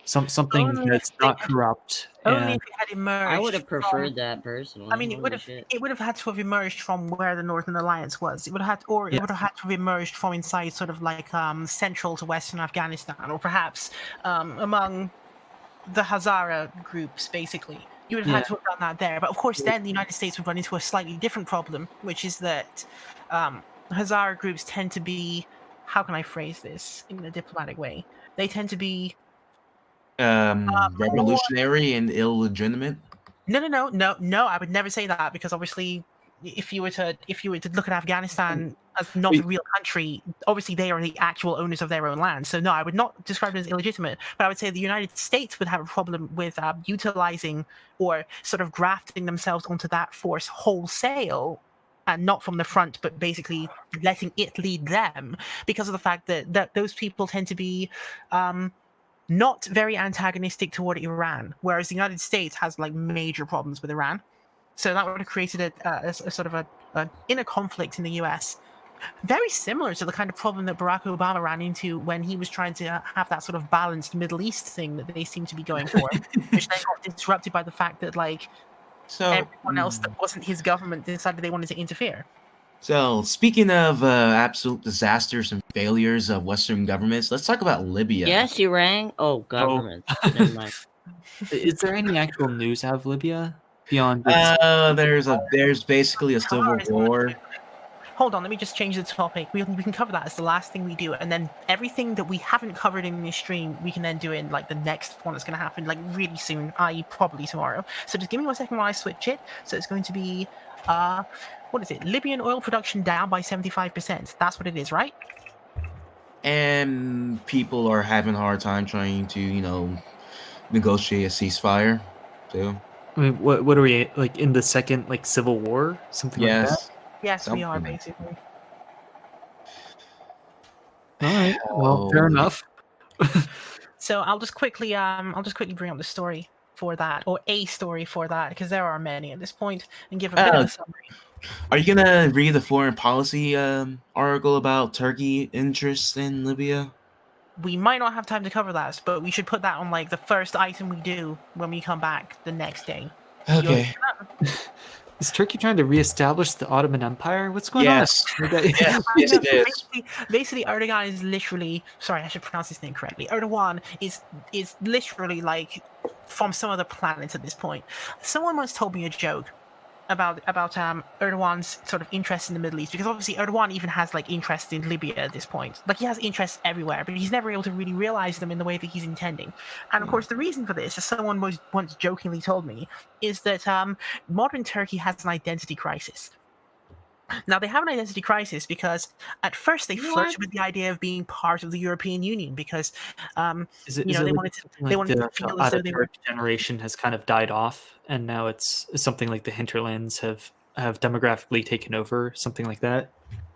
Something that's not corrupt. Only if it had emerged. I would have preferred that personally. I mean, it would have had to have emerged from where the Northern Alliance was. It would have had to have emerged from inside, sort of like central to Western Afghanistan, or perhaps among the Hazara groups, basically. You would have had to have done that there. But of course, then the United States would run into a slightly different problem, which is that Hazara groups tend to be, how can I phrase this in a diplomatic way? They tend to be revolutionary and illegitimate. No. I would never say that, because obviously, if you were to look at Afghanistan as not a real country, obviously they are the actual owners of their own land. So no, I would not describe it as illegitimate. But I would say the United States would have a problem with utilizing or sort of grafting themselves onto that force wholesale, and not from the front, but basically letting it lead them, because of the fact that those people tend to be not very antagonistic toward Iran, whereas the United States has like major problems with Iran. So that would have created a sort of an inner conflict in the US, very similar to the kind of problem that Barack Obama ran into when he was trying to have that sort of balanced Middle East thing that they seem to be going for, which then got disrupted by the fact that everyone else that wasn't his government decided they wanted to interfere. So, speaking of absolute disasters and failures of Western governments, let's talk about Libya. Yes, you rang. Oh, government. Never mind. Is there any actual news out of Libya beyond? There's basically a civil war. Hold on, let me just change the topic. We can cover that as the last thing we do, and then everything that we haven't covered in this stream, we can then do in like the next one that's going to happen like really soon, i.e. probably tomorrow. So just give me 1 second while I switch it. So it's going to be what is it? Libyan oil production down by 75%. That's what it is, right? and people are having a hard time trying to, negotiate a ceasefire too. I mean, what are we like in the second like civil war, something like that? Yes. Yes, we are Something like basically. All right, well, fair Oh, enough. So I'll just quickly bring up the story for that, or a story for that, because there are many at this point, and give a bit of a summary. Are you gonna read the foreign policy article about Turkey interests in Libya? We might not have time to cover that, but we should put that on like the first item we do when we come back the next day. Okay. Is Turkey trying to reestablish the Ottoman Empire? What's going Yes. on? Yes, yes, it is. Basically, Erdogan is literally. Sorry, I should pronounce his name correctly. Erdogan is literally like from some other planet at this point. Someone once told me a joke about Erdogan's sort of interest in the Middle East, because obviously Erdogan even has like interest in Libya at this point. Like he has interests everywhere, but he's never able to really realize them in the way that he's intending. And of course, the reason for this, as someone once jokingly told me, is that modern Turkey has an identity crisis. Now, they have an identity crisis because at first they flirted with the idea of being part of the European Union because, Is it they like wanted to feel as though they were. generation has kind of died off, and now it's something like the hinterlands have demographically taken over, something like that.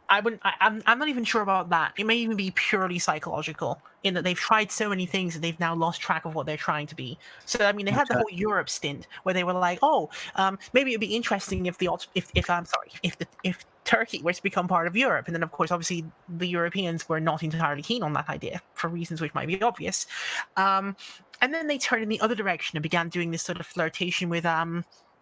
I'm not even sure about that. It may even be purely psychological in that they've tried so many things that they've now lost track of what they're trying to be. So I mean, they had the whole Europe stint where they were like, oh, maybe it'd be interesting if if Turkey were to become part of Europe, and then of course, obviously, the Europeans were not entirely keen on that idea for reasons which might be obvious. And then they turned in the other direction and began doing this sort of flirtation with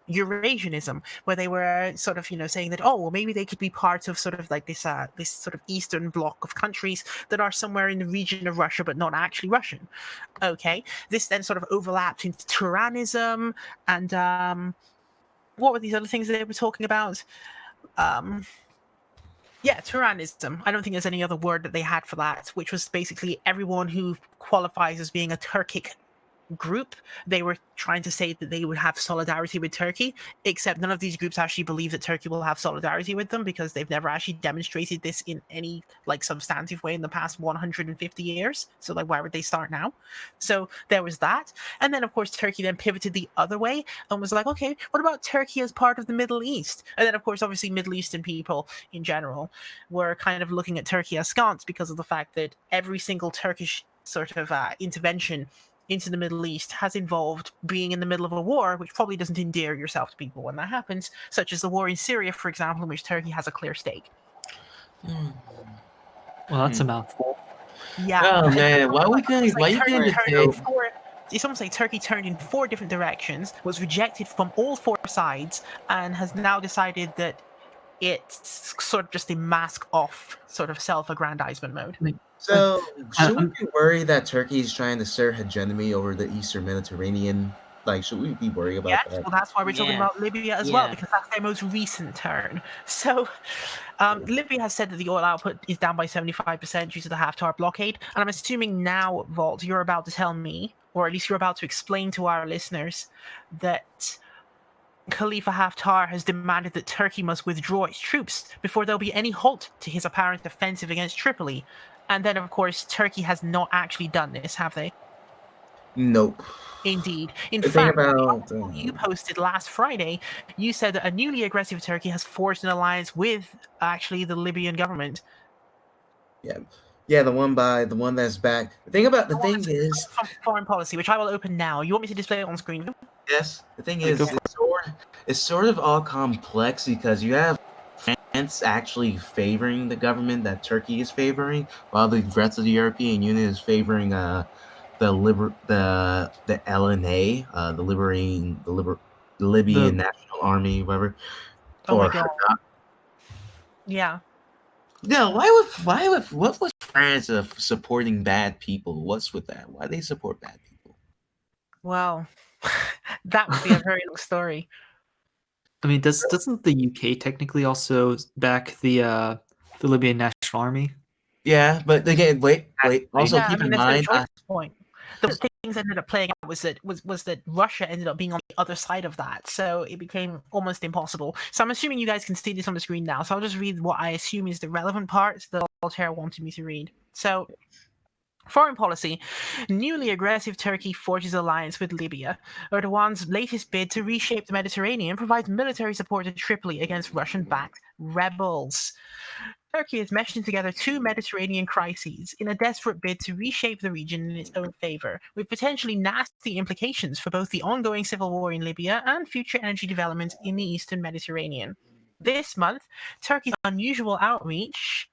Eurasianism, where they were sort of, saying that, oh, well, maybe they could be part of sort of like this sort of eastern bloc of countries that are somewhere in the region of Russia, but not actually Russian. Okay, this then sort of overlapped into Tyrannism and what were these other things that they were talking about? Tyrannism. I don't think there's any other word that they had for that, which was basically everyone who qualifies as being a Turkic group. They were trying to say that they would have solidarity with Turkey, except none of these groups actually believe that Turkey will have solidarity with them because they've never actually demonstrated this in any like substantive way in the past 150 years. So like, why would they start now? So there was that. And then of course Turkey then pivoted the other way and was like, okay, what about Turkey as part of the Middle East? And then of course, obviously Middle Eastern people in general were kind of looking at Turkey askance because of the fact that every single Turkish sort of intervention into the Middle East has involved being in the middle of a war, which probably doesn't endear yourself to people when that happens, such as the war in Syria, for example, in which Turkey has a clear stake. Well, that's a mouthful. Yeah. Oh man, why you can't It's almost like Turkey turned in 4 different directions, was rejected from all 4 sides, and has now decided that it's sort of just a mask-off sort of self-aggrandizement mode. So, should we be worried that Turkey is trying to assert hegemony over the Eastern Mediterranean? Like, should we be worried about that? Well, that's why we're talking about Libya as well, because that's their most recent turn. So, Libya has said that the oil output is down by 75% due to the Haftar blockade, and I'm assuming now, Vault, you're about to tell me, or at least you're about to explain to our listeners, that Khalifa Haftar has demanded that Turkey must withdraw its troops before there'll be any halt to his apparent offensive against Tripoli. And then, of course, Turkey has not actually done this, have they? Nope. Indeed. In fact, you posted last Friday, you said that a newly aggressive Turkey has forged an alliance with, actually, the Libyan government. Yeah, the one that's back. The thing is... Foreign policy, which I will open now. You want me to display it on screen? Yes. The thing is, it's sort of all complex because you have France actually favoring the government that Turkey is favoring, while the rest of the European Union is favoring the LNA, the Libyan National Army, whatever. Oh my god. Yeah. No, what was France supporting bad people? What's with that? Why they support bad people? Well, that would be a very long story. I mean, doesn't the UK technically also back the Libyan National Army? Yeah, but again, wait. Also, keep in mind. Point. The things ended up playing out was that Russia ended up being on the other side of that, so it became almost impossible. So I'm assuming you guys can see this on the screen now. So I'll just read what I assume is the relevant parts that Voltaire wanted me to read. So, foreign policy. Newly aggressive Turkey forges alliance with Libya. Erdogan's latest bid to reshape the Mediterranean provides military support to Tripoli against Russian-backed rebels. Turkey is meshing together two Mediterranean crises in a desperate bid to reshape the region in its own favor, with potentially nasty implications for both the ongoing civil war in Libya and future energy developments in the eastern Mediterranean. This month, Turkey's unusual outreach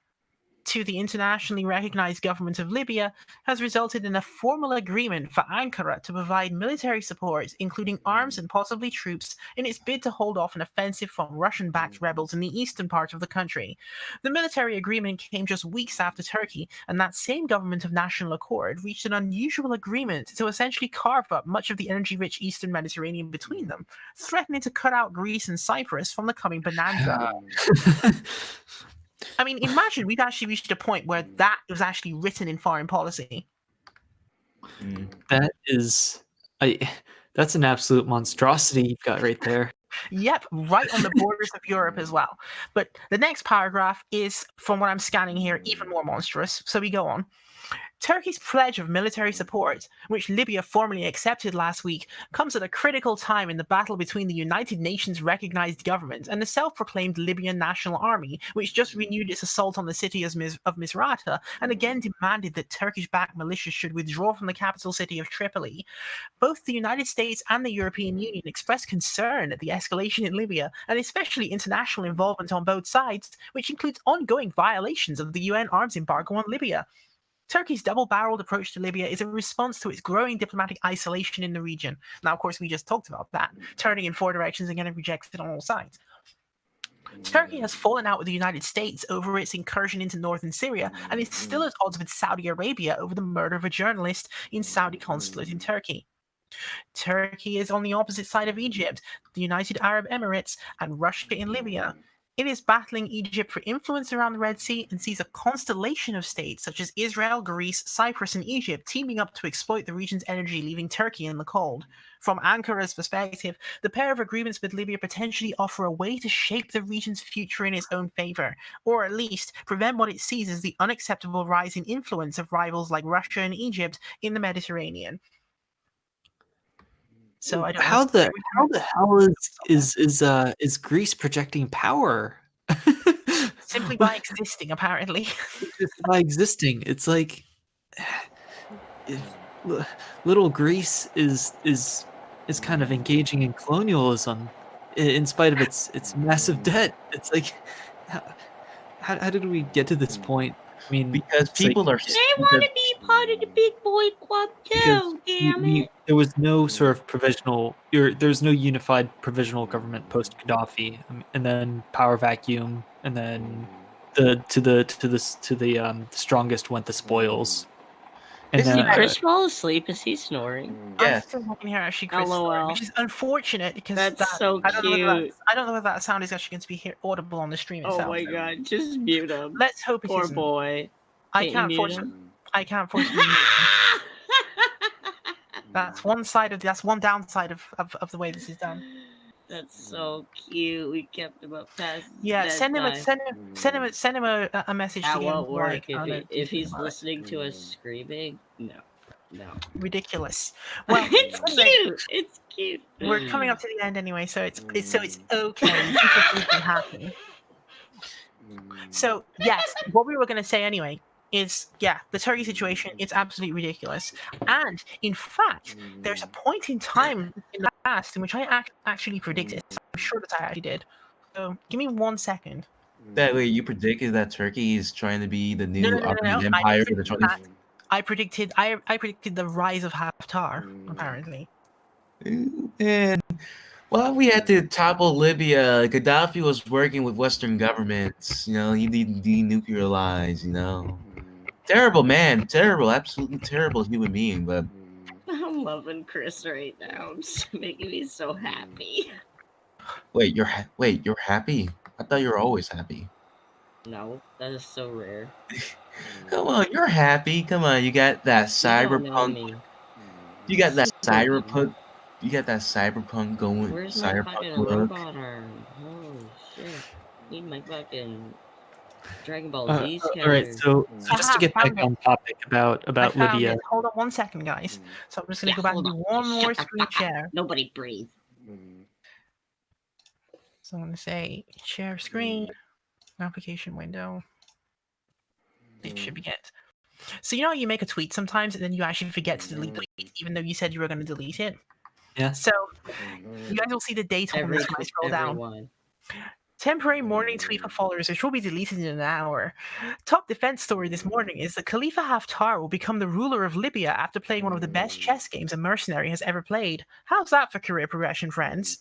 to the internationally recognized government of Libya has resulted in a formal agreement for Ankara to provide military support, including arms and possibly troops, in its bid to hold off an offensive from Russian-backed rebels in the eastern part of the country. The military agreement came just weeks after Turkey and that same government of national accord reached an unusual agreement to essentially carve up much of the energy-rich eastern Mediterranean between them, threatening to cut out Greece and Cyprus from the coming bonanza. I mean, imagine we've actually reached a point where that was actually written in foreign policy. That is, that's an absolute monstrosity you've got right there. Yep, right on the borders of Europe as well. But the next paragraph is, from what I'm scanning here, even more monstrous. So we go on. Turkey's pledge of military support, which Libya formally accepted last week, comes at a critical time in the battle between the United Nations recognized government and the self-proclaimed Libyan National Army, which just renewed its assault on the city of Misrata and again demanded that Turkish-backed militias should withdraw from the capital city of Tripoli. Both the United States and the European Union expressed concern at the escalation in Libya, and especially international involvement on both sides, which includes ongoing violations of the UN arms embargo on Libya. Turkey's double-barreled approach to Libya is a response to its growing diplomatic isolation in the region. Now, of course, we just talked about that, turning in four directions and getting rejected on all sides. Turkey has fallen out with the United States over its incursion into northern Syria and is still at odds with Saudi Arabia over the murder of a journalist in Saudi consulate in Turkey. Turkey is on the opposite side of Egypt, the United Arab Emirates, and Russia in Libya. It is battling Egypt for influence around the Red Sea and sees a constellation of states such as Israel, Greece, Cyprus, and Egypt teaming up to exploit the region's energy, leaving Turkey in the cold. From Ankara's perspective, the pair of agreements with Libya potentially offer a way to shape the region's future in its own favor, or at least prevent what it sees as the unacceptable rise in influence of rivals like Russia and Egypt in the Mediterranean. So I don't How know. the hell is Greece projecting power? Simply by existing, apparently. Just by existing, it's like little Greece is kind of engaging in colonialism in spite of its massive debt. It's like how did we get to this point? I mean, Because it's like- people are. They want to be part of the big boy club because too. Damn it! there was no sort of there's no unified provisional government post Gaddafi, and then power vacuum, and then to the strongest went the spoils. And Isn't then Did Chris fall asleep? Is he snoring? Yes. I'm still looking here actually, Chris, LOL. which is unfortunate because That's that, so I don't know whether cute. I don't know whether that sound is actually going to be audible on the stream Oh itself. my god, just mute him. Let's hope it Poor isn't. boy. I Can't can't you force mute it. him? I can't force you. That's one downside of the way this is done. That's so cute. We kept him up past Yeah, send him a message to That get him won't work like, if he's listening to us screaming. No. ridiculous. Well, It's anyway, cute. It's cute. we're coming up to the end anyway, so it's okay. You can be happy. So yes, what we were going to say anyway is, the Turkey situation, it's absolutely ridiculous. And in fact, there's a point in time in the past in which I actually predicted. I'm sure that I actually did. So give me 1 second. That way, you predicted that Turkey is trying to be the new No. Ottoman I Empire for the predicted 20th. that. I predicted the rise of Haftar, apparently. And while we had to topple Libya, Gaddafi was working with Western governments. He denuclearized. Terrible man, terrible, absolutely terrible human being. But I'm loving Chris right now. It's making me so happy. wait, you're happy? I thought you were always happy. No, that is so rare. Come on, you're happy. Come on, you got that You don't know cyberpunk. me. You got that cyberpunk. You got that cyberpunk going. Where's my cyberpunk fucking look. robot arm? Oh shit. Need my fucking Dragon Ball Z all right, so just to get back found it. on topic about I found Libya. it. Hold on 1 second, guys. So I'm just going to go back and do one more screen share. Nobody breathe. So I'm going to say share screen, application window. It should be it. So you know how you make a tweet sometimes and then you actually forget to delete the tweet even though you said you were going to delete it? Yeah. So you guys will see the date on this when I scroll down. Temporary morning tweet for followers, which will be deleted in an hour. Top defense story this morning is that Khalifa Haftar will become the ruler of Libya after playing one of the best chess games a mercenary has ever played. How's that for career progression, friends?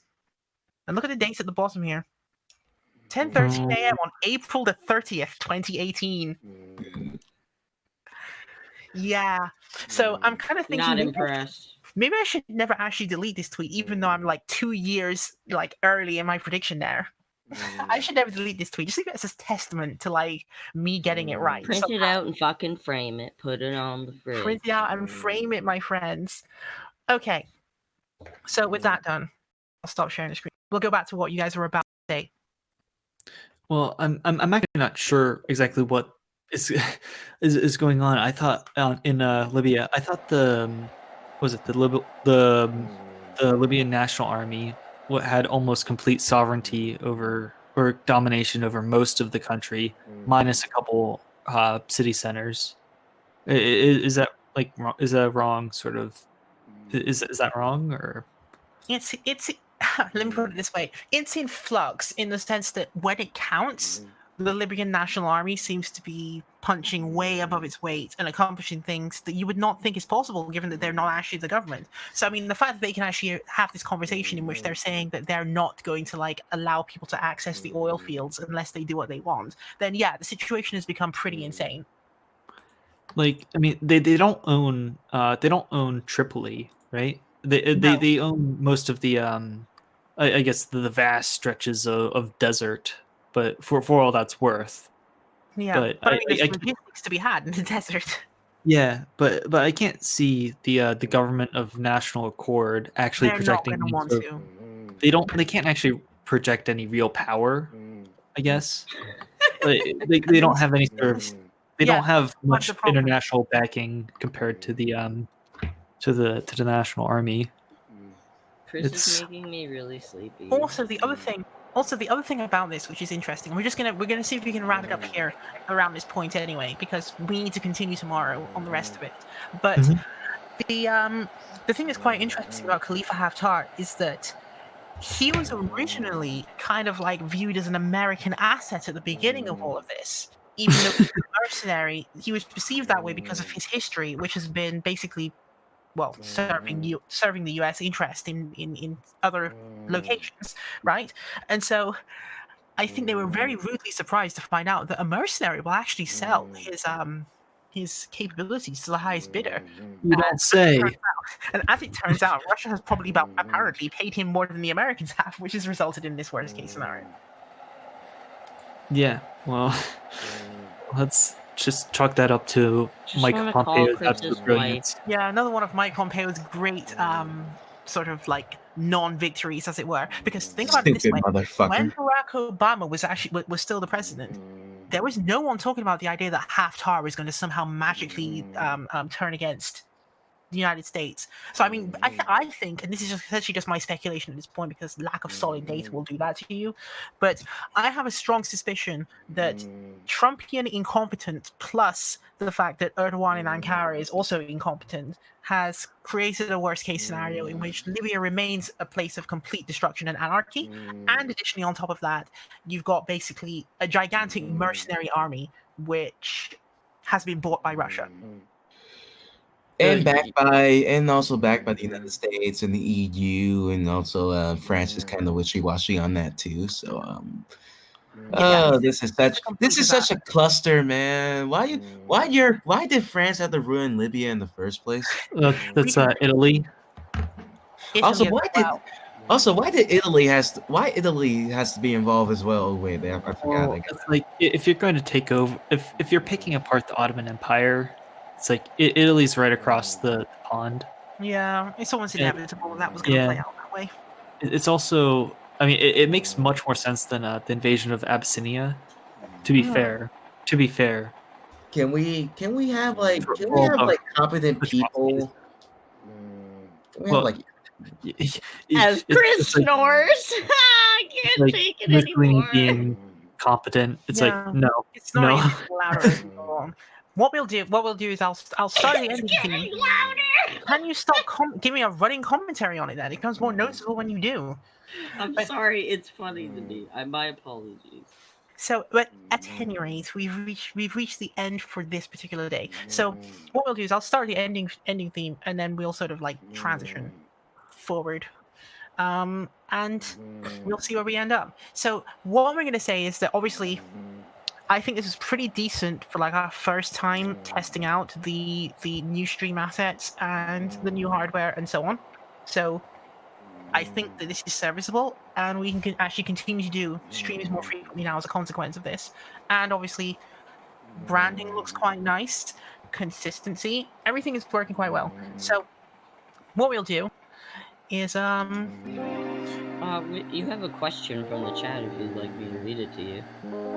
And look at the dates at the bottom here. 10:13 a.m. on April the 30th, 2018. Yeah. So I'm kind of thinking Not impressed. Maybe I should never actually delete this tweet, even though I'm like 2 years like early in my prediction there. I should never delete this tweet. Just leave it as a testament to like me getting it right. Print it out and fucking frame it. Put it on the fridge. Print it out and frame it, my friends. Okay. So with that done, I'll stop sharing the screen. We'll go back to what you guys were about to say. Well, I'm actually not sure exactly what is going on. I thought in Libya, I thought the Libyan National Army had almost complete sovereignty over or domination over most of the country, minus a couple city centers. Is that like is that wrong? Sort of is that wrong or? It's let me put it this way. It's in flux in the sense that when it counts, the Libyan National Army seems to be punching way above its weight and accomplishing things that you would not think is possible given that they're not actually the government. So, I mean, the fact that they can actually have this conversation in which they're saying that they're not going to, like, allow people to access the oil fields unless they do what they want, then, yeah, the situation has become pretty insane. Like, I mean, they don't own Tripoli, right? They own most of the I guess the vast stretches of desert, but for all that's worth. Yeah, but I mean, there's logistics to be had in the desert. Yeah, but I can't see the government of national accord actually projecting. They can't actually project any real power. I guess they don't have any sort of. They don't have much international backing compared to the national army. Chris is making me really sleepy. Also, the other thing about this, which is interesting, we're gonna see if we can wrap it up here around this point anyway, because we need to continue tomorrow on the rest of it. But the thing that's quite interesting about Khalifa Haftar is that he was originally kind of like viewed as an American asset at the beginning of all of this. Even though he was a mercenary, he was perceived that way because of his history, which has been basically, well, serving the U.S. interest in other locations, right? And so I think they were very rudely surprised to find out that a mercenary will actually sell his capabilities to the highest bidder. You don't say. And as it turns out, Russia has probably apparently paid him more than the Americans have, which has resulted in this worst case scenario. Yeah, well, let's just chalk that up to Mike Pompeo's absolute brilliance. Yeah, another one of Mike Pompeo's great sort of like non-victories, as it were. Because think about it this way: when Barack Obama was still the president, there was no one talking about the idea that Haftar was going to somehow magically turn against the United States. So I mean, I think, and this is essentially just my speculation at this point because lack of solid data will do that to you, but I have a strong suspicion that Trumpian incompetence plus the fact that Erdogan in Ankara is also incompetent has created a worst case scenario in which Libya remains a place of complete destruction and anarchy, and additionally on top of that, you've got basically a gigantic mercenary army which has been bought by Russia. And also backed by the United States and the EU, and also France is kind of wishy-washy on that too. So, this is such a cluster, man. Why did France have to ruin Libya in the first place? That's Italy. Why Italy has to be involved as well? Oh, wait, I forgot. Well, it's like if you're going to take over, if you're picking apart the Ottoman Empire. It's like Italy's right across the pond. Yeah, it's almost inevitable that was going to play out that way. It's also, I mean, it makes much more sense than the invasion of Abyssinia. To be fair, Can we have like all the competent people? Can we have Well, like As Chris it's like, snores, I can't like take it Mussolini anymore. being competent. It's Yeah. like no, It's not no. any louder anymore. What we'll do is I'll start the ending Getting theme. louder. Can you stop giving a running commentary on it? Then it becomes more noticeable when you do. I'm But- sorry, it's funny to me. My apologies. So, but at any rate, we've reached the end for this particular day. So, what we'll do is I'll start the ending theme, and then we'll sort of like transition forward, and we'll see where we end up. So, what we're going to say is that obviously, I think this is pretty decent for like our first time testing out the new stream assets and the new hardware and so on. So, I think that this is serviceable, and we can actually continue to do streams more frequently now as a consequence of this. And obviously, branding looks quite nice, consistency, everything is working quite well. So, what we'll do is You have a question from the chat if you'd like me to read it to you.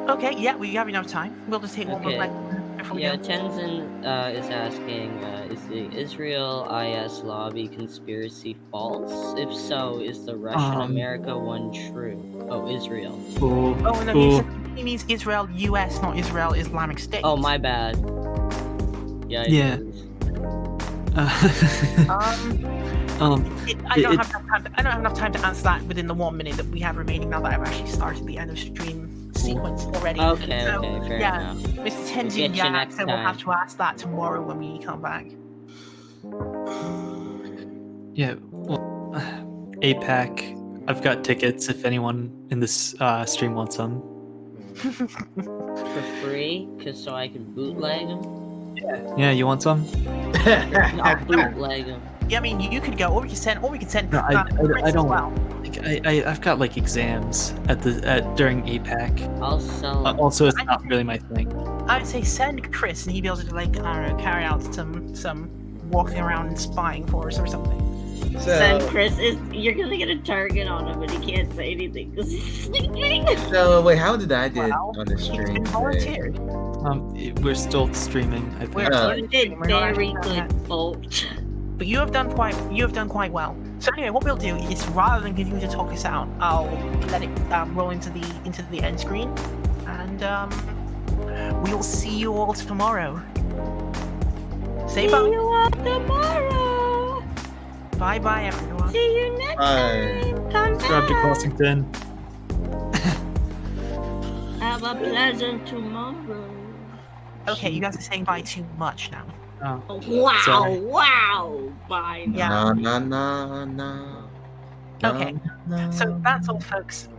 okay, yeah, we have enough time. We'll just take one more Okay. question before we Yeah, go. Tenzin is asking, is the Israel-IS lobby conspiracy false? If so, is the Russian-America one true? Oh, Israel. Ooh, Oh no, ooh. he means Israel US, not Israel Islamic State. Oh, my bad. Yeah. Yeah. I don't have enough time to answer that within the 1 minute that we have remaining. Now that I've actually started the end of stream sequence already. Okay, So, okay, fair yeah, enough. Mr. We'll Tenzin get you Yak, next so we'll have time. to ask that tomorrow when we come back. Yeah, well, APAC. I've got tickets if anyone in this stream wants some. For free? So I can bootleg them? Yeah, you want some? I'll bootleg them. Yeah, I mean, you could go, or we could send. No, I Chris don't. as well. Like, I've got like exams during APAC. I'll sell them. Also, it's not really my thing. I'd say send Chris, and he'd be able to like I don't know, carry out some walking around and spying for us or something. Then Chris you're gonna get a target on him, but he can't say anything because he's sleeping. So wait, how did I do Well, on the He's stream? been today? volunteered. We're still streaming. I think. You did very good, folks. But you have done quite well. So anyway, what we'll do is rather than continue to talk this out, I'll let it roll into the end screen, and we will see you all tomorrow. Say bye. See you all tomorrow. Bye bye everyone. See you next Bye. time. Come Grab to back. Crossington. Have a pleasant tomorrow. Okay, you guys are saying bye too much now. Oh. Wow, Sorry. wow. Bye now. Yeah. Na na na na. Okay. So that's all, folks.